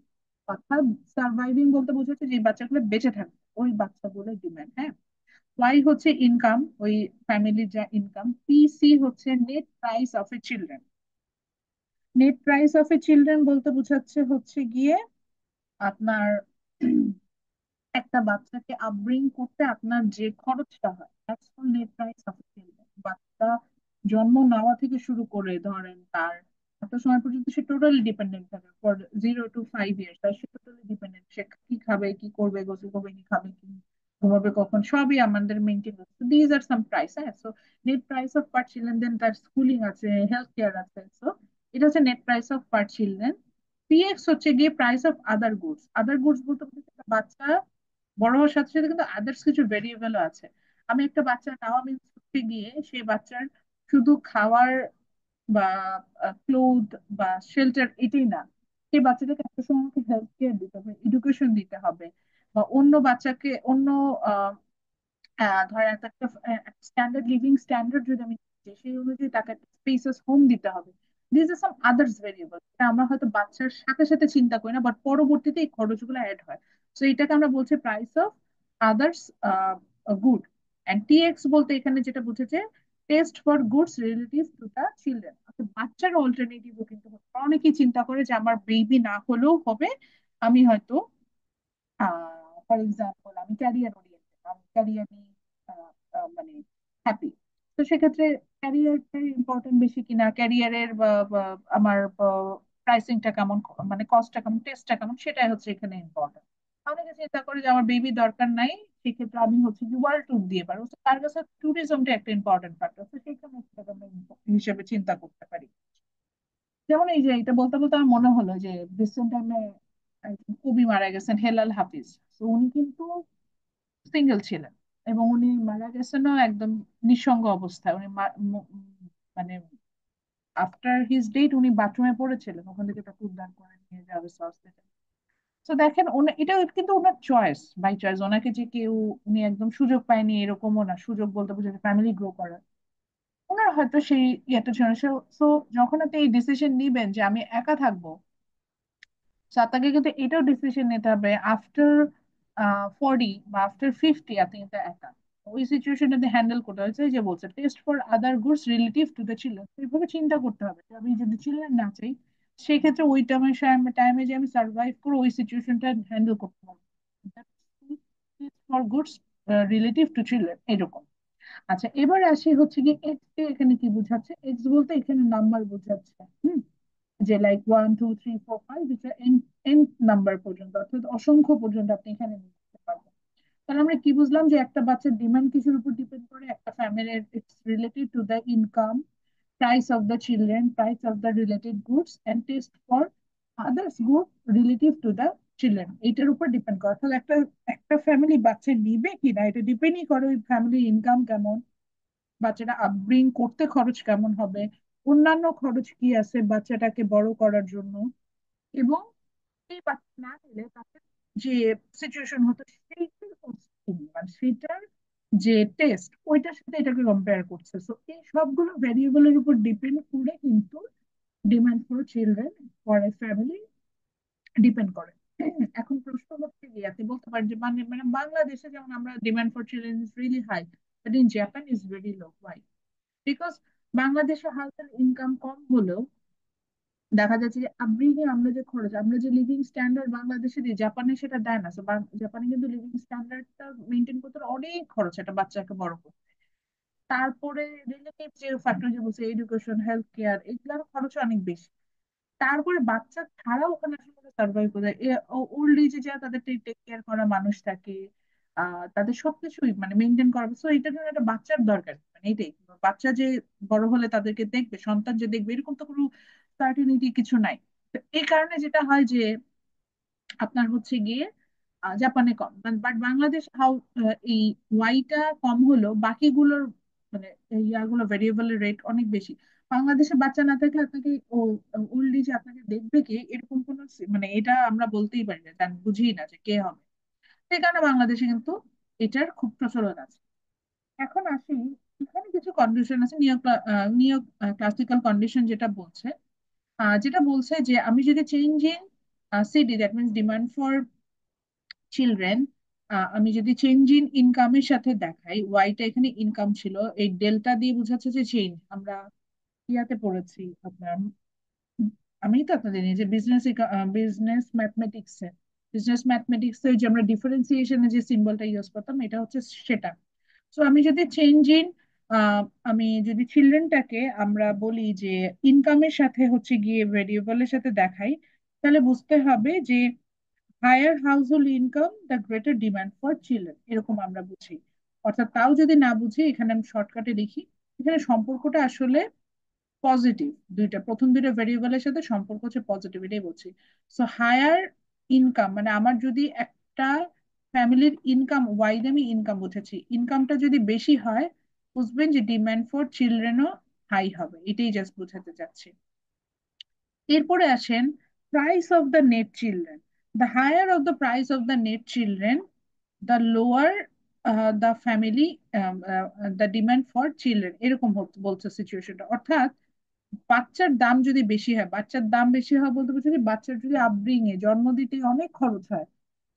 অর্থাৎ সার্ভাইভিং বলতে বোঝাচ্ছে যে বাচ্চাগুলো বেঁচে থাকবে, ওই বাচ্চাগুলোর ডিমান্ড। হ্যাঁ, ওয়াই হচ্ছে ইনকাম, ওই ফ্যামিলির যা ইনকাম। পিসি হচ্ছে net price of A children. Net price of A children বলতে বোঝাচ্ছে হচ্ছে গিয়ে আপনার একটা বাচ্চাকে আপব্রিং করতে আপনার যে খরচটা হয়, that's called net price of children. বাচ্চা জন্ম নেওয়া থেকে শুরু করে ধরেন তার একটা সময় পর্যন্ত সে টোটালি ডিপেন্ডেন্ট থাকে, ফর 0 to 5 years তার সে টোটালি ডিপেন্ডেন্ট। সে কি খাবে, কি করবে, গোসল করবে কি, খাবে কি, ঘুমাবে কখন, সবই আমাদের maintenance. These are some price. হ্যাঁ, so net price of per children, then তার স্কুলিং আছে, হেলথ কেয়ার আছে। সো এটা হচ্ছে net price of per children. PX হচ্ছে গিয়ে price of other goods. Other goods বলতে বোঝাচ্ছে একটা বাচ্চা বড় হওয়ার সাথে সাথে কিন্তু আদার্স কিছু ভেরিয়েবলও আছে। আমি একটা বাচ্চা নেওয়া মিন্স করতে গিয়ে সেই বাচ্চার শুধু খাওয়ার বা ক্লোথ বা শেল্টার এটাই না, সেই বাচ্চাটাকে একটা সময় আমাকে হেলথ কেয়ার দিতে হবে, এডুকেশন দিতে হবে, বা অন্য বাচ্চাকে অন্য ধরেন একটা স্ট্যান্ডার্ড লিভিং স্ট্যান্ডার্ড যদি আমি দিই, সেই অনুযায়ী তাকে স্পেসেস হোম দিতে হবে। This are some others variable, আমরা হয়তো বাচ্চার সাথে সাথে চিন্তা করি না, বাট পরবর্তীতে এই খরচগুলো অ্যাড হয়। তো এটাকে আমরা বলছি price of others good. And TX বলতে এখানে যেটা বুঝেছে, test for goods relative to the children. বাচ্চার অল্টারনেটিভও কিন্তু হবে। অনেকেই চিন্তা করে যে আমার বেবি না হলেও হবে, আমি হয়তো ফর এক্সাম্পল আমি ক্যারিয়ার ওরিয়েন্টেড, আমি ক্যারিয়ার নিয়ে মানে হ্যাপি। তো সেক্ষেত্রে ক্যারিয়ারটা ইম্পর্টেন্ট বেশি কিনা, ক্যারিয়ারের আমার প্রাইসিংটা কেমন, মানে কস্টটা কেমন, টেস্টটা কেমন, সেটাই হচ্ছে এখানে ইম্পর্টেন্ট। অনেকে চিন্তা করে যে আমার বেবি দরকার নাই, সেক্ষেত্রে আমি হচ্ছে কি ওয়ার্ল্ড ট্যুর দিয়ে পারবো, তো তার কাছে ট্যুরিজমটা একটা ইম্পর্টেন্ট ফ্যাক্টর, তো সেইখানে একটা আমরা হিসেবে চিন্তা করতে পারি। যেমন এই যে এটা বলতে বলতে আমার মনে হলো যে রিসেন্ট টাইমে একজন কবি মারা গেছেন, হেলাল হাফিজ। তো উনি কিন্তু সিঙ্গেল ছিলেন, এবং উনি মারা গেছেনও একদম নিঃসঙ্গ অবস্থায়। উনি মানে আফটার হিজ ডেট উনি বাথরুমে পড়েছিলেন, ওখান থেকে তাকে উদ্ধার করে নিয়ে যাবে হসপিটাল। তো দেখেন এটা কিন্তু ওনার চয়েস, বাই চয়েস। ওনাকে যে কেউ, উনি একদম সুযোগ পায়নি এরকমও না, সুযোগ বলতে বোঝাচ্ছে ফ্যামিলি গ্রো করার। ওনার হয়তো সেই ইয়েটা ছিল। সো যখন আপনি এই ডিসিশন নিবেন যে আমি একা থাকবো, তো আপনাকে কিন্তু এটাও ডিসিশন নিতে হবে আফটার 40 বা আফটার 50 আপনি কিন্তু একা। ওই সিচুয়েশনটাতে হ্যান্ডেল করতে হয়েছে, যে বলছে test for other goods relative to the children. এইভাবে চিন্তা করতে হবে যে আমি যদি চিলড্রেন না চাই, সেক্ষেত্রে ওই টাইমে যে আমি সার্ভাইভ করে ওই সিচুয়েশনটা হ্যান্ডেল করতে পারবো। Test for goods relative to children, এরকম। আচ্ছা, এবার আসি হচ্ছে কি এক্স কে এখানে কি বোঝাচ্ছে। এক্স বলতে এখানে নাম্বার বোঝাচ্ছে। যে লাইক 1 2 3 4 5, এটা এন নাম্বার পর্যন্ত, অর্থাৎ অসংখ্য পর্যন্ত আপনি এখানে নিতে পারবেন। তাহলে আমরা কি বুঝলাম, যে একটা বাচ্চার ডিমান্ড কিসের উপর ডিপেন্ড করে, একটা ফ্যামিলির it's related to the income, price of the children, price of the related goods, and taste for others good relative to the children, এইটার উপর ডিপেন্ড করে। তাহলে একটা একটা ফ্যামিলি বাচ্চা নিবে কিনা, এটা ডিপেন্ডই করে ওই ফ্যামিলির ইনকাম কেমন, বাচ্চাটা আপব্রিং করতে খরচ কেমন হবে, অন্যান্য খরচ কি আছে বাচ্চাটাকে বড় করার জন্য, এবং এই বাচ্চা না নিলে তাদের যে সিচুয়েশন হতো সেইটার costing, মানে সেটার যে টেস্ট, ওইটার সাথে এটাকে কম্পেয়ার করছে। তো এই সবগুলো ভ্যারিয়েবলের উপর ডিপেন্ড করে কিন্তু demand for children for a family depend করে। এখন প্রশ্ন হচ্ছে কি, আপনি বলতে পারেন যে মানে মানে বাংলাদেশে যেমন আমরা demand for children is really high, but in Japan is very low. Why? Because বাংলাদেশে হাউসের ইনকাম কম হলেও দেখা যাচ্ছে যে আপব্রিঙে আমরা যে খরচ, আমরা যে লিভিং স্ট্যান্ডার্ড বাংলাদেশে দিই, জাপানে সেটা দেয় না। So, জাপানে কিন্তু লিভিং স্ট্যান্ডার্ডটা মেনটেন করতে অনেক খরচ একটা বাচ্চাকে বড় করতে। তারপরে রিলেটিভ যে ফ্যাক্টর যে বলছে, এডুকেশন, হেলথ কেয়ার, এগুলোর খরচ অনেক বেশি। তারপরে বাচ্চা ছাড়াও ওখানে আসলে সার্ভাইভ করে, ওল্ড এজে যা তাদের টেক কেয়ার করা মানুষ থাকে, তাদের সবকিছুই মানে মেনটেন করা। তো এটার জন্য একটা বাচ্চার দরকার, মানে এটাই। বাচ্চা যে বড় হলে তাদেরকে দেখবে, সন্তান যে দেখবে, এরকম তো কোনো সার্টিনিটি কিছু নাই। তো এই কারণে যেটা হয় যে আপনার হচ্ছে গিয়ে জাপানে কম, বাট বাংলাদেশ হাউ এই ওয়াইটা কম হলো, বাকিগুলোর মানে ইয়াগুলো ভেরিয়েবলের রেট অনেক বেশি। বাংলাদেশে বাচ্চা না থাকলে আপনাকে ওল্ড এজে আপনাকে দেখবে কে, এরকম কোনো মানে এটা আমরা বলতেই পারি না, জান বুঝি না যে কে হবে। সেই কারণে বাংলাদেশে কিন্তু এটার খুব প্রচলন আছে। এখন আসি, এখানে কিছু কন্ডিশন আছে, নিও ক্লাসিক্যাল কন্ডিশন, যেটা বলছে যে আমি যদি change in CD, that means demand for children, আমি যদি চেঞ্জ ইন ইনকামের সাথে দেখাই, ওয়াইটা এখানে ইনকাম ছিল, এই ডেল্টা দিয়ে বোঝাচ্ছে যে চেঞ্জ। আমরা ইয়াতে পড়েছি আপনার, আমি তো আপনাদের যে বিজনেস ম্যাথমেটিক্সে যে আমরা ডিফারেন্সিয়েশনে যে সিম্বলটা ইউজ করতাম, এটা হচ্ছে সেটা। তো আমি যদি চেঞ্জ ইন, আমি যদি চিলড্রেনটাকে আমরা বলি যে ইনকামের সাথে হচ্ছে গিয়ে ভেরিয়েবলের সাথে দেখাই, তাহলে বুঝতে হবে যে higher household income the greater demand for children, এরকম আমরা বুঝি। অর্থাৎ তাও যদি না বুঝি, এখানে আমি শর্টকাটে লিখি, এখানে সম্পর্কটা আসলে পজিটিভ। প্রথম দুইটা ভেরিয়েবলের সাথে সম্পর্ক হচ্ছে পজিটিভ, এটাই বলছি। সো হায়ার ইনকাম মানে আমার যদি একটা ফ্যামিলির ইনকাম, ওয়াই আমি ইনকাম বুঝেছি, ইনকামটা যদি বেশি হয়, বুঝবেন যে ডিমান্ড ফর চিলড্রেনও হাই হবে, এটাই জাস্ট বোঝাতে চাচ্ছি। এরপরে আসেন price of the net children. The higher of the price of the net children, the lower the family, the demand for children, এরকম বলছে সিচুয়েশনটা। অর্থাৎ বাচ্চার দাম যদি বেশি হয়, বাচ্চার দাম বেশি হয় বলতে বলছি যে বাচ্চার যদি আপব্রিং এ, জন্ম দিতে অনেক খরচ হয়,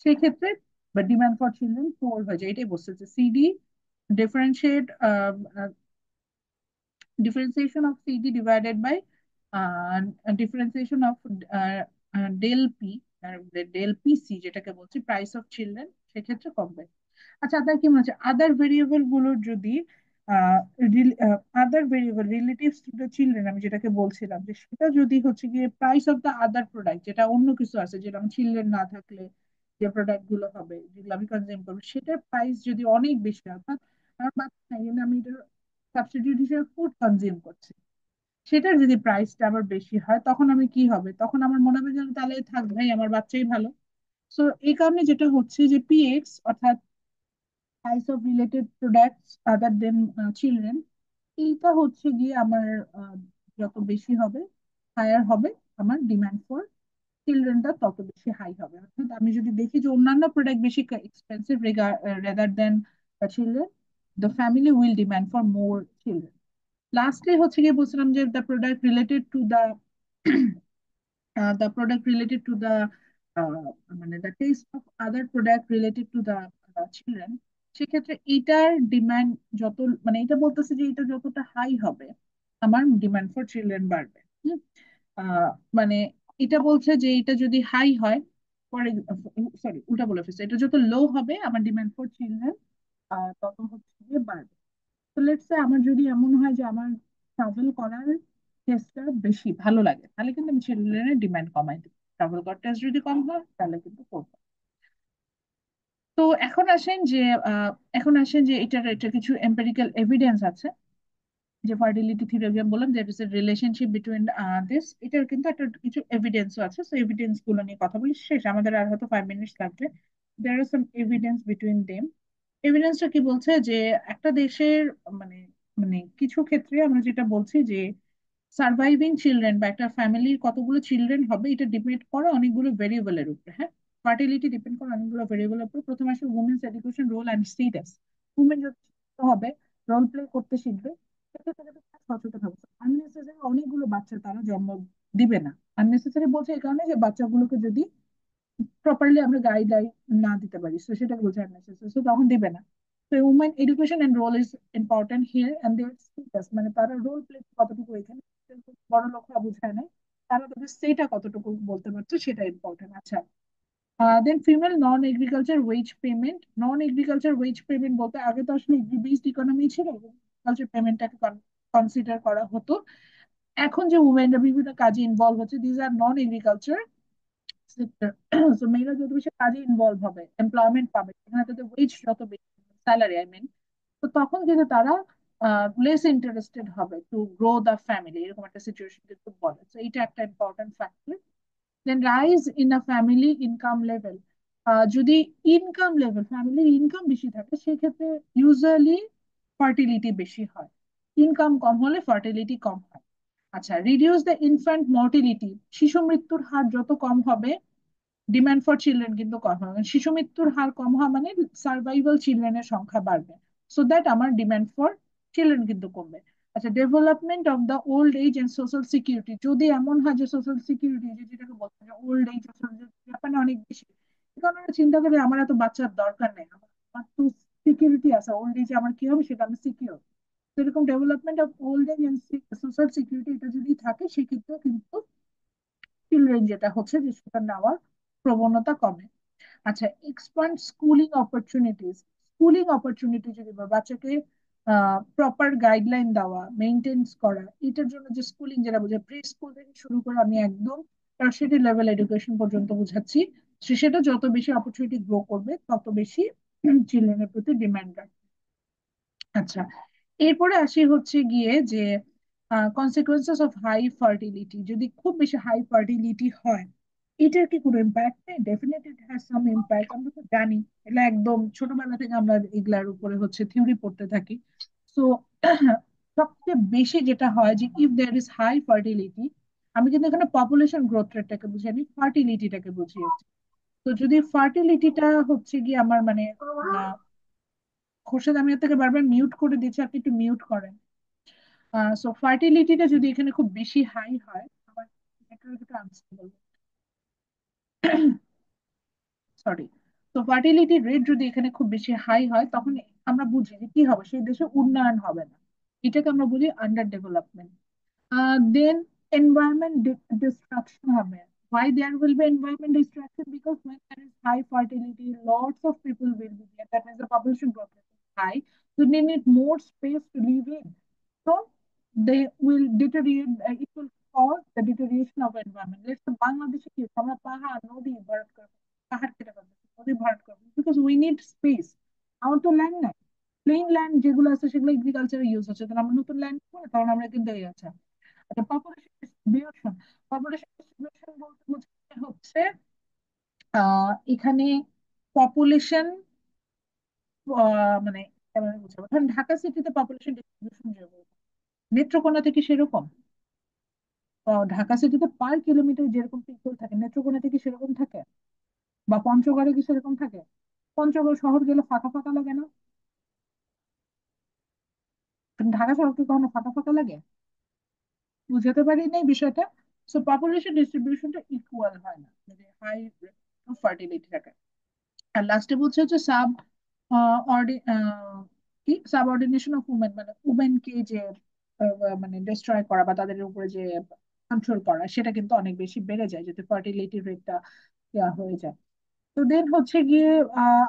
সেই ক্ষেত্রে ডিমান্ড ফর চিলড্রেন পোর হয়ে যায়, এটাই বলছে CD differentiate differentiation of CD divided by differentiation of del P, del PC যেটাকে বলছি প্রাইস অফ চিলড্রেন, সেক্ষেত্রে কমবে। আচ্ছা, আপনার কি মনে হচ্ছে আদার ভেরিয়েবল গুলোর যদি other variable relatives to the children, আমি যেটাকে বলছিলাম যে সেটা যদি হচ্ছে গিয়ে price of the other product, যেটা অন্য কিছু আছে, যেটা আমার চিলড্রেন না থাকলে যে প্রোডাক্ট গুলো হবে যেগুলো আমি কনজিউম করবো, সেটার প্রাইস যদি অনেক বেশি হয়, অর্থাৎ আমার বাচ্চা নাই কিন্তু আমি এটা সাবস্টিটিউট হিসেবে ফুড কনজিউম করছি, সেটার যদি প্রাইসটা আবার বেশি হয়, তখন আমি কি হবে, তখন আমার মনে হবে যে তাহলে থাক ভাই, আমার বাচ্চাই ভালো। সো এই কারণে যেটা হচ্ছে যে পিএক্স অর্থাৎ price of related products other than children, এইটা হচ্ছে গিয়ে আমার যত বেশি হবে, হায়ার হবে, আমার ডিমান্ড ফর চিলড্রেনটা তত বেশি হাই হবে। অর্থাৎ আমি যদি দেখি যে অন্যান্য প্রোডাক্ট বেশি expensive rather than children, the family will demand for more children. Lastly হচ্ছে গিয়ে বলছিলাম যে the product related to the the product related to the মানে the taste of other product related to the children, সেক্ষেত্রে এটার demand যত, মানে এটা বলতেছে যে এটা যতটা হাই হবে আমার ডিমান্ড ফর চিলড্রেন বাড়বে। হুম? আহ, মানে এটা বলছে যে এটা যদি হাই হয়, পরে সরি উল্টা বলে ফেলছে, এটা যত লো হবে আমার ডিমান্ড ফর চিলড্রেন তত হচ্ছে গিয়ে বাড়বে। তো লেটস সে আমার যদি এমন হয় যে আমার ট্রাভেল করার টেস্টটা বেশি ভালো লাগে, তাহলে কিন্তু আমি চিলড্রেনের ডিমান্ড কমাই দিই। ট্রাভেল করার টেস্ট যদি কম হয় তাহলে কিন্তু করবো। তো এখন আসেন যে এটা কিছু এম্পিরিক্যাল এভিডেন্স আছে, যে ফার্টিলিটি থিওরি আমি বললাম যে it's a relationship between this, এটার কিন্তু একটা কিছু এভিডেন্সও আছে। সো এভিডেন্স গুলো নিয়ে কথা বলি, শেষ আমাদের আর হয়তো 5 মিনিটস লাগবে। দেয়ার আর সাম এভিডেন্স বিটুইন দেম। এভিডেন্সটা কি বলছে যে একটা দেশের মানে মানে কিছু ক্ষেত্রে আমরা যেটা বলছি যে সার্ভাইভিং চিলড্রেন বা একটা ফ্যামিলির কতগুলো চিলড্রেন হবে, এটা ডিপেন্ড করে অনেকগুলো ভেরিয়েবলের উপরে। হ্যাঁ, ফার্টিলিটি ডিপেন্ড করে অনেকগুলো ভেরিয়েবলের উপর। প্রথমে আসে women's education, role and status. Women যত শিক্ষিত হবে, রোল প্লে করতে শিখবে, সেক্ষেত্রে কিন্তু তারা সচেতন হবে। আননেসেসারি অনেকগুলো বাচ্চা তারা জন্ম দিবে না। আননেসেসারি বলছে এই কারণে যে বাচ্চাগুলোকে যদি প্রপারলি আমরা গাইডলাইন না দিতে পারি, তো সেটাকে বোঝায় আননেসেসারি, তো তখন দিবে না। তো women education and role is important here and their status, মানে তারা রোল প্লে কতটুকু এখানে, বড় লোকরা বুঝায় নাই, তারা তাদের সেটা কতটুকু বলতে পারছে সেটা ইম্পর্টেন্ট। আচ্ছা, then female non agriculture wage payment. Non agriculture wage payment বলতে আগে তো আসলে এগ্রি বেসড ইকোনমি ছিল, এগ্রিকালচার পেমেন্টটাকে কনসিডার করা হতো। এখন যে উমেনরা বিভিন্ন কাজে ইনভলভ হচ্ছে, these are non agriculture sector. So মেয়েরা যত বেশি কাজে ইনভলভ হবে, এমপ্লয়মেন্ট পাবে, সেখানে তাদের ওয়েজ যত বেশি, স্যালারি আই মিন, তো তখন কিন্তু তারা লেস ইন্টারেস্টেড হবে টু গ্রো দ্য ফ্যামিলি, এরকম একটা সিচুয়েশন কিন্তু বলে। তো এটা একটা important factor. Then rise in a family income level. যদি ইনকাম লেভেল, ফ্যামিলির ইনকাম বেশি থাকে, সেক্ষেত্রে ইউজুয়ালি ফার্টিলিটি বেশি হয়। ইনকাম কম হলে ফার্টিলিটি কম হয়। আচ্ছা, রিডিউস দ্য ইনফ্যান্ট মর্টিলিটি। শিশু মৃত্যুর হার যত কম হবে, ডিমান্ড ফর চিলড্রেন কিন্তু কম হবে। মানে শিশু মৃত্যুর হার কম হওয়া মানে সার্ভাইভাল চিলড্রেনের সংখ্যা বাড়বে, সো দ্যাট আমার ডিমান্ড ফর চিলড্রেন কিন্তু কমবে। আচ্ছা, development of the old age and social security. যদি এমন হয় যে সোশ্যাল সিকিউরিটি, যেটাকে বলছে ওল্ড এজ, জাপানে অনেক বেশি, কারণ ওরা চিন্তা করে আমার এত বাচ্চার দরকার নেই, আমার তো সিকিউরিটি আছে, ওল্ড এজে আমার কি হবে সেটা আমি সিকিউর। সেরকম development of old age and social security, এটা যদি থাকে সেক্ষেত্রে কিন্তু চিলড্রেন যেটা হচ্ছে যে সেটা নেওয়ার প্রবণতা কমে। আচ্ছা, expand schooling opportunities. Schooling opportunity যদি বাচ্চাকে প্রপার গাইডলাইন দেওয়া, মেনটেন্স করা, এটার জন্য যে স্কুলিং, যেটা বোঝায় প্রি স্কুল থেকে শুরু করে আমি একদম টার্সিয়ারি লেভেল এডুকেশন পর্যন্ত বুঝাচ্ছি, সেটা যত বেশি অপরচুনিটি গ্রো করবে তত বেশি চিলড্রেনের প্রতি ডিমান্ড। আচ্ছা, এরপরে আসি হচ্ছে গিয়ে যে কনসিকুয়েন্সেস অফ হাই ফার্টিলিটি। যদি খুব বেশি হাই ফার্টিলিটি হয়, এটার কি কোনো ইম্প্যাক্ট নেই? Definitely it has some impact, আমরা তো জানি। এটা একদম ছোটবেলা থেকে আমরা এগুলার উপরে হচ্ছে থিওরি পড়তে থাকি। সো সবচেয়ে বেশি যেটা হয় যে if there is high fertility, আমি কিন্তু এখানে পপুলেশন গ্রোথ রেটটাকে বুঝিয়ে, আমি ফার্টিলিটিটাকে বুঝিয়েছি। তো যদি ফার্টিলিটিটা হচ্ছে গিয়ে আমার মানে খোরশেদ, আমি আপনাকে বারবার মিউট করে দিচ্ছি, আপনি একটু মিউট করেন। সো ফার্টিলিটিটা যদি এখানে খুব বেশি হাই হয়, আমার নেটওয়ার্ক একটু আনস্টেবল, সরি। তো ফার্টিলিটি রেট যদি এখানে খুব বেশি হাই হয়, তখন আমরা বুঝি যে কি হবে, সেই দেশে উন্নয়ন হবে না, এটাকে আমরা বলি আন্ডার ডেভেলপমেন্ট। দেন এনভায়রনমেন্ট ডিস্ট্রাকশন হবে, Why there will be environment distraction? Because when there is high fertility, lots of people will be there. That means the population growth rate is high. So they need more space to live in. So they will deteriorate, it will cause the deterioration of environment. Let's say Bangladesh কি আমরা পাহাড় নদী ভরাট করব, পাহাড় কেটে ফেলতেছি, নদী ভরাট করব, because we need space. আমার তো ল্যান্ড নাই, প্লেন ল্যান্ড যেগুলো আছে সেগুলো এগ্রিকালচারে ইউজ হচ্ছে, তাহলে আমরা নতুন ল্যান্ড করবো না, কারণ আমরা কিন্তু এই আছে একটা পপুলেশন ডিস্ট্রিবিউশন। পপুলেশন ডিস্ট্রিবিউশন বলতে বোঝাচ্ছে হচ্ছে এখানে পপুলেশন মানে কেমন বুঝাবো, ধরেন ঢাকা সিটিতে পপুলেশন ডিস্ট্রিবিউশন যেরকম, নেত্রকোনাতে কি সেরকম? ঢাকা সিটিতে পার কিলোমিটার যেরকম পিপল থাকে, নেত্রকোনাতে কি সেরকম থাকে? বা পঞ্চগড়ে কি সেরকম থাকে? পঞ্চগড় শহর গেলে ফাঁকা ফাঁকা লাগে না? ঢাকা শহর কি কখনো ফাঁকা ফাঁকা লাগে? বুঝাতে পারি না এই বিষয়টা। সো পপুলেশন ডিস্ট্রিবিউশনটা ইকুয়াল হয় না যদি হাই ফার্টিলিটি থাকে। আর লাস্টে বলছে হচ্ছে কি সাবঅর্ডিনেশন অফ উমেন, মানে উমেনকে যে মানে ডিস্ট্রয় করা বা তাদের উপরে যে কন্ট্রোল করা, সেটা কিন্তু অনেক বেশি বেড়ে যায় যদি ফার্টিলিটি রেটটা হয়ে যায়। তো দেন হচ্ছে গিয়ে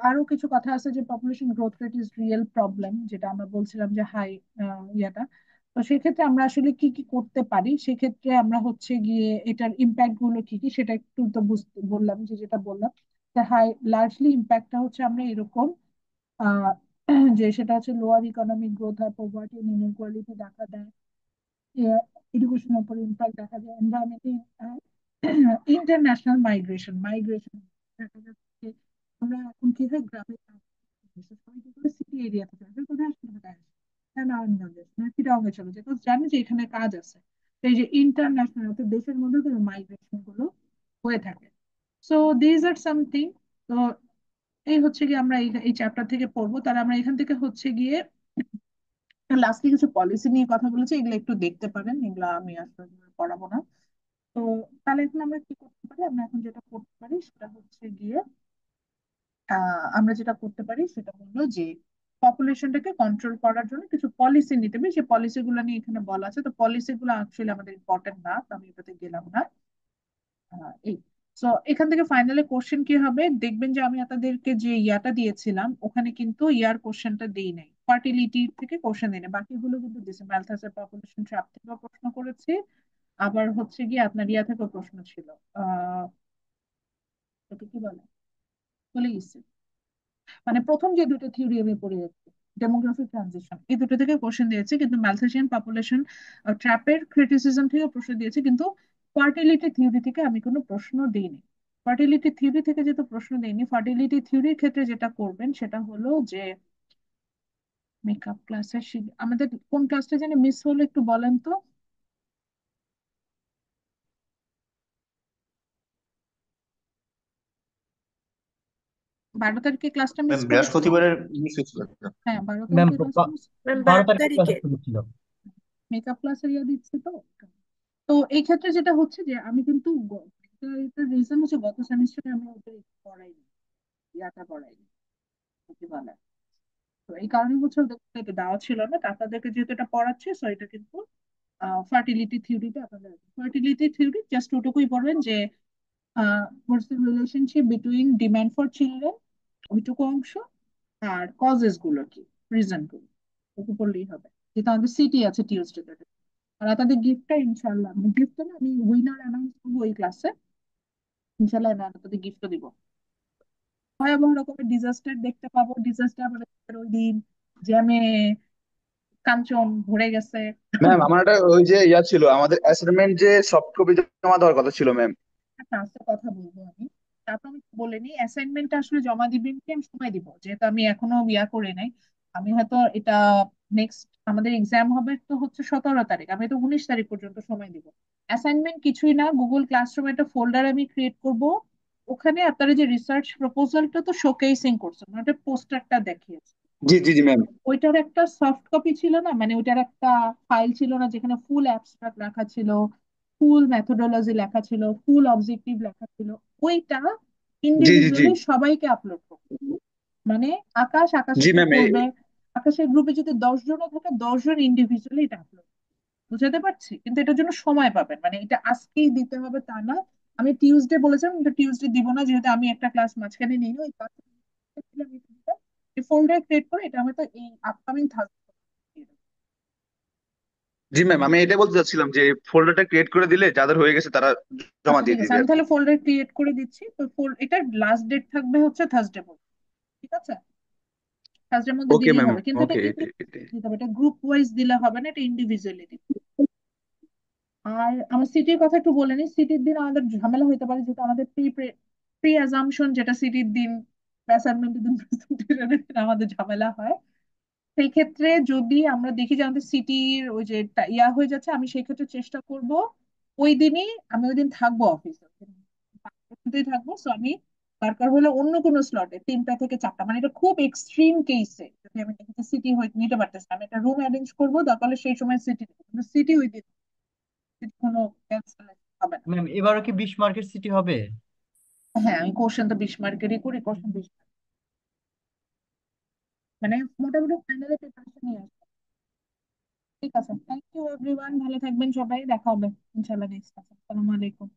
আরো কিছু কথা আছে যে population growth rate is real problem, যেটা আমরা বলছিলাম যে হাই ইয়েটা। তো সেক্ষেত্রে আমরা আসলে কি কি করতে পারি, সেক্ষেত্রে আমরা হচ্ছে গিয়ে এটার ইম্প্যাক্ট গুলো কি কি সেটা একটু তো বুঝতে বললাম, যে যেটা বললাম হাই লার্জলি ইম্প্যাক্টটা হচ্ছে আমরা এরকম আহ যে সেটা হচ্ছে লোয়ার ইকোনমিক গ্রোথ হয়, পভার্টি ইনইকুয়ালিটি দেখা দেয়, এডুকেশনের উপর ইম্প্যাক্ট দেখা যায়, এনভায়রনমেন্টাল, ইন্টারন্যাশনাল মাইগ্রেশন মাইগ্রেশন দেখা যাচ্ছে। আমরা এখন কি হয় গ্রামে বিশেষ করে কি করে সিটি এরিয়াতে থাকে, কোথায় আসে, ঢাকায় আসে, হ্যাঁ নারায়ণগঞ্জে চিটাগাংয়ে চলে যায়, কারণ জানে যে এখানে কাজ আছে। তো এই যে ইন্টারন্যাশনাল অর্থাৎ দেশের মধ্যে কিন্তু মাইগ্রেশন গুলো হয়ে থাকে। So these are something. তো এই হচ্ছে গিয়ে আমরা এই চ্যাপ্টার থেকে পড়বো, তাহলে আমরা এখান থেকে হচ্ছে গিয়ে লাস্টে কিছু পলিসি নিয়ে কথা বলেছি, এগুলো একটু দেখতে পারেন, এগুলো আমি আসলে পড়াবো না। তো তাহলে এখন আমরা কি করতে পারি, আমরা এখন যেটা করতে পারি সেটা হচ্ছে গিয়ে আমরা যেটা করতে পারি সেটা হলো যে পপুলেশনটাকে কন্ট্রোল করার জন্য কিছু পলিসি নিতে হবে, সেই পলিসি গুলো নিয়ে এখানে বলা আছে। তো পলিসি গুলো অ্যাকচুয়ালি আমাদের ইম্পর্টেন্ট না, তো আমি এটাতে গেলাম না। এই সো এখান থেকে ফাইনালি কোশ্চেন কি হবে দেখবেন, যে আমি আপনাদেরকে যে ইয়াটা দিয়েছিলাম ওখানে কিন্তু ইয়ার কোশ্চেনটা দেই নাই, ফার্টিলিটি থেকে কোশ্চেন দেই নাই, বাকিগুলো কিন্তু দিয়েছে। ম্যালথাসের পপুলেশন ট্র্যাপ থেকেও প্রশ্ন করেছি, আবার হচ্ছে গিয়ে আপনার ইয়া থেকেও প্রশ্ন ছিল, এটা কি বলে বলে গেছি, মানে প্রথম যে দুটো থিওরি আমি পড়ে যাচ্ছি, ডেমোগ্রাফিক ট্রানজিশন, এই দুটো থেকে কোশ্চেন দিয়েছে, কিন্তু ম্যালথেসিয়ান পপুলেশন ট্র্যাপের ক্রিটিসিজম থেকে প্রশ্ন দিয়েছে, কিন্তু ফার্টিলিটি থিওরি থেকে আমি কোনো প্রশ্ন দিইনি। ফার্টিলিটি থিওরি থেকে যেহেতু প্রশ্ন দেইনি, ফার্টিলিটি থিওরির ক্ষেত্রে যেটা করবেন সেটা হলো যে মেকআপ ক্লাসে আমাদের কোন ক্লাসটা জানি মিস হলো একটু বলেন তো। 12 তারিখে ক্লাসটা মিস ম্যাম করেছি। বৃহস্পতিবারের মিস হয়েছিল একটা। হ্যাঁ, ম্যাম 12 তারিখে ক্লাসটা মিস, ম্যাম 12 তারিখে ক্লাস 12 তারিখে। শুরু ছিল। মেকআপ ক্লাসের ইয়া দিচ্ছি তো। তো এই ক্ষেত্রে যেটা হচ্ছে যে আমি কিন্তু রিজন হচ্ছে গত সেমিস্টারে আমি ওদের পড়াইনি, ইয়াটা পড়াইনি, কি বলে। তো এই কারণে হচ্ছে ওদেরকে এটা দেওয়া ছিল না, তা আপনাদেরকে যেহেতু এটা পড়াচ্ছে, সো এটা কিন্তু ফার্টিলিটি থিওরিতে আপনাদের, ফার্টিলিটি থিওরি জাস্ট ওটুকুই পড়বেন যে what's the relationship between demand for children, ওইটুকু অংশ, আর কজেস গুলো কি, রিজন গুলো, ওটুকু পড়লেই হবে। যেহেতু আমাদের সিটি আছে টিউসডে, আর তাদের গিফটটা ইনশাল্লাহ, আমি গিফট না, আমি উইনার অ্যানাউন্স করবো এই ক্লাসে, ইনশাল্লাহ না তাদের গিফটও দিব। ভয়াবহ রকমের ডিজাস্টার দেখতে পাবো, ডিজাস্টার মানে ওই দিন জ্যামে কাঞ্চন ভরে গেছে। ম্যাম আমার একটা ওই যে ইয়া ছিল, আমাদের অ্যাসাইনমেন্ট যে সফট কপি জমা দেওয়ার কথা ছিল ম্যাম। একটা আস্তে কথা বলবো আমি, তারপর আমি বলে নিই অ্যাসাইনমেন্টটা আসলে জমা দিবেন কি, আমি সময় দিব, যেহেতু আমি এখনো ইয়া করে নাই। আমি হয়তো এটা নেক্সট, আমাদের এক্সাম হবে তো হচ্ছে 17 তারিখ, আমি তো 19 তারিখ পর্যন্ত সময় দিব। অ্যাসাইনমেন্ট কিছুই না, গুগল ক্লাসরুমে একটা ফোল্ডার আমি ক্রিয়েট করব, ওখানে আপনারা যে রিসার্চ প্রপোজালটা তো শোকেসিং করছেন, মানে ওটা পোস্টারটা দেখিয়েছে, জি জি জি ম্যাম। ওইটার একটা সফট কপি ছিল না, মানে ওইটার একটা ফাইল ছিল না যেখানে ফুল অ্যাবস্ট্রাক্ট লেখা ছিল, ফুল মেথোডোলজি লেখা ছিল, ফুল অবজেক্টিভ লেখা ছিল, ওইটা জি জি জি ইন্ডিভিজুয়ালি সবাইকে আপলোড করবে। মানে আকাশ, জি আকাশেরটা ম্যাম। করবে, আকাশের গ্রুপে যদি 10 জনও থাকে 10 জন ইন্ডিভিজুয়ালি এটা আপলোড, বুঝাতে পারছি? কিন্তু এটার জন্য সময় পাবেন, মানে এটা আজকেই দিতে হবে তা না, আমি টিউসডে বলেছিলাম, কিন্তু টিউসডে দিব না, যেহেতু আমি একটা ক্লাস মাঝখানে নিই ওই ফোল্ডার ক্রিয়েট করে এটা আমি তো এই আপকামিং থার্সডে। জি ম্যাম, আমি এটাই বলতে চাচ্ছিলাম যে ফোল্ডারটা ক্রিয়েট করে দিলে যাদের হয়ে গেছে তারা জমা আচ্ছা দিয়ে ঠিক আছে, দিবে আমি আর কি। তাহলে ফোল্ডার ক্রিয়েট করে দিচ্ছি। তো এটার লাস্ট ডেট থাকবে হচ্ছে থার্সডে পর্যন্ত, ঠিক আছে? থার্সডের মধ্যে ওকে দিলেই ম্যাম, হবে, কিন্তু এটা ওকে। ইন্ডিভিজুয়ালি দিতে হবে, এটা গ্রুপ ওয়াইজ দিলে হবে না, এটা ইন্ডিভিজুয়ালি দিতে হবে। আর আমার সিটির কথা একটু বলে নিই। সিটির দিন আমাদের ঝামেলা হতে পারে, যেহেতু আমাদের প্রি অ্যাজাম্পশন যেটা সিটির দিন, অ্যাসাইনমেন্টের দিন, প্রেজেন্টেশনের দিন আমাদের ঝামেলা হয়। সেই ক্ষেত্রে যদি আমরা দেখি যে আমাদের সিটির ওই যে ইয়া হয়ে যাচ্ছে, আমি সেই ক্ষেত্রে চেষ্টা করব ওই দিনই, আমি ওই দিন থাকবো অফিসে, থাকবো। সো আমি দরকার হলে অন্য কোনো স্লটে 3টা থেকে 4টা, মানে এটা খুব এক্সট্রিম কেসে যদি আমি দেখি যে সিটি হয়ে নিতে পারতেছি না, আমি একটা রুম অ্যারেঞ্জ করবো, দরকার হলে সেই সময় সিটি, কিন্তু সিটি ওই দিন কোনো ক্যান্সেলেশন হবে না। ম্যাম এবারও কি 20 মার্কের সিটি হবে? হ্যাঁ, আমি কোশ্চেন তো 20 মার্কেরই করি, কোশ্চেন 20 মার্ক, মানে মোটামুটি ফাইনালে প্রিপারেশন নিয়ে আসবো। ঠিক আছে, থ্যাংক ইউ এভরিওয়ান, ভালো থাকবেন সবাই, দেখা হবে ইনশাল্লাহ নেক্সট ক্লাসে। আসসালামু আলাইকুম।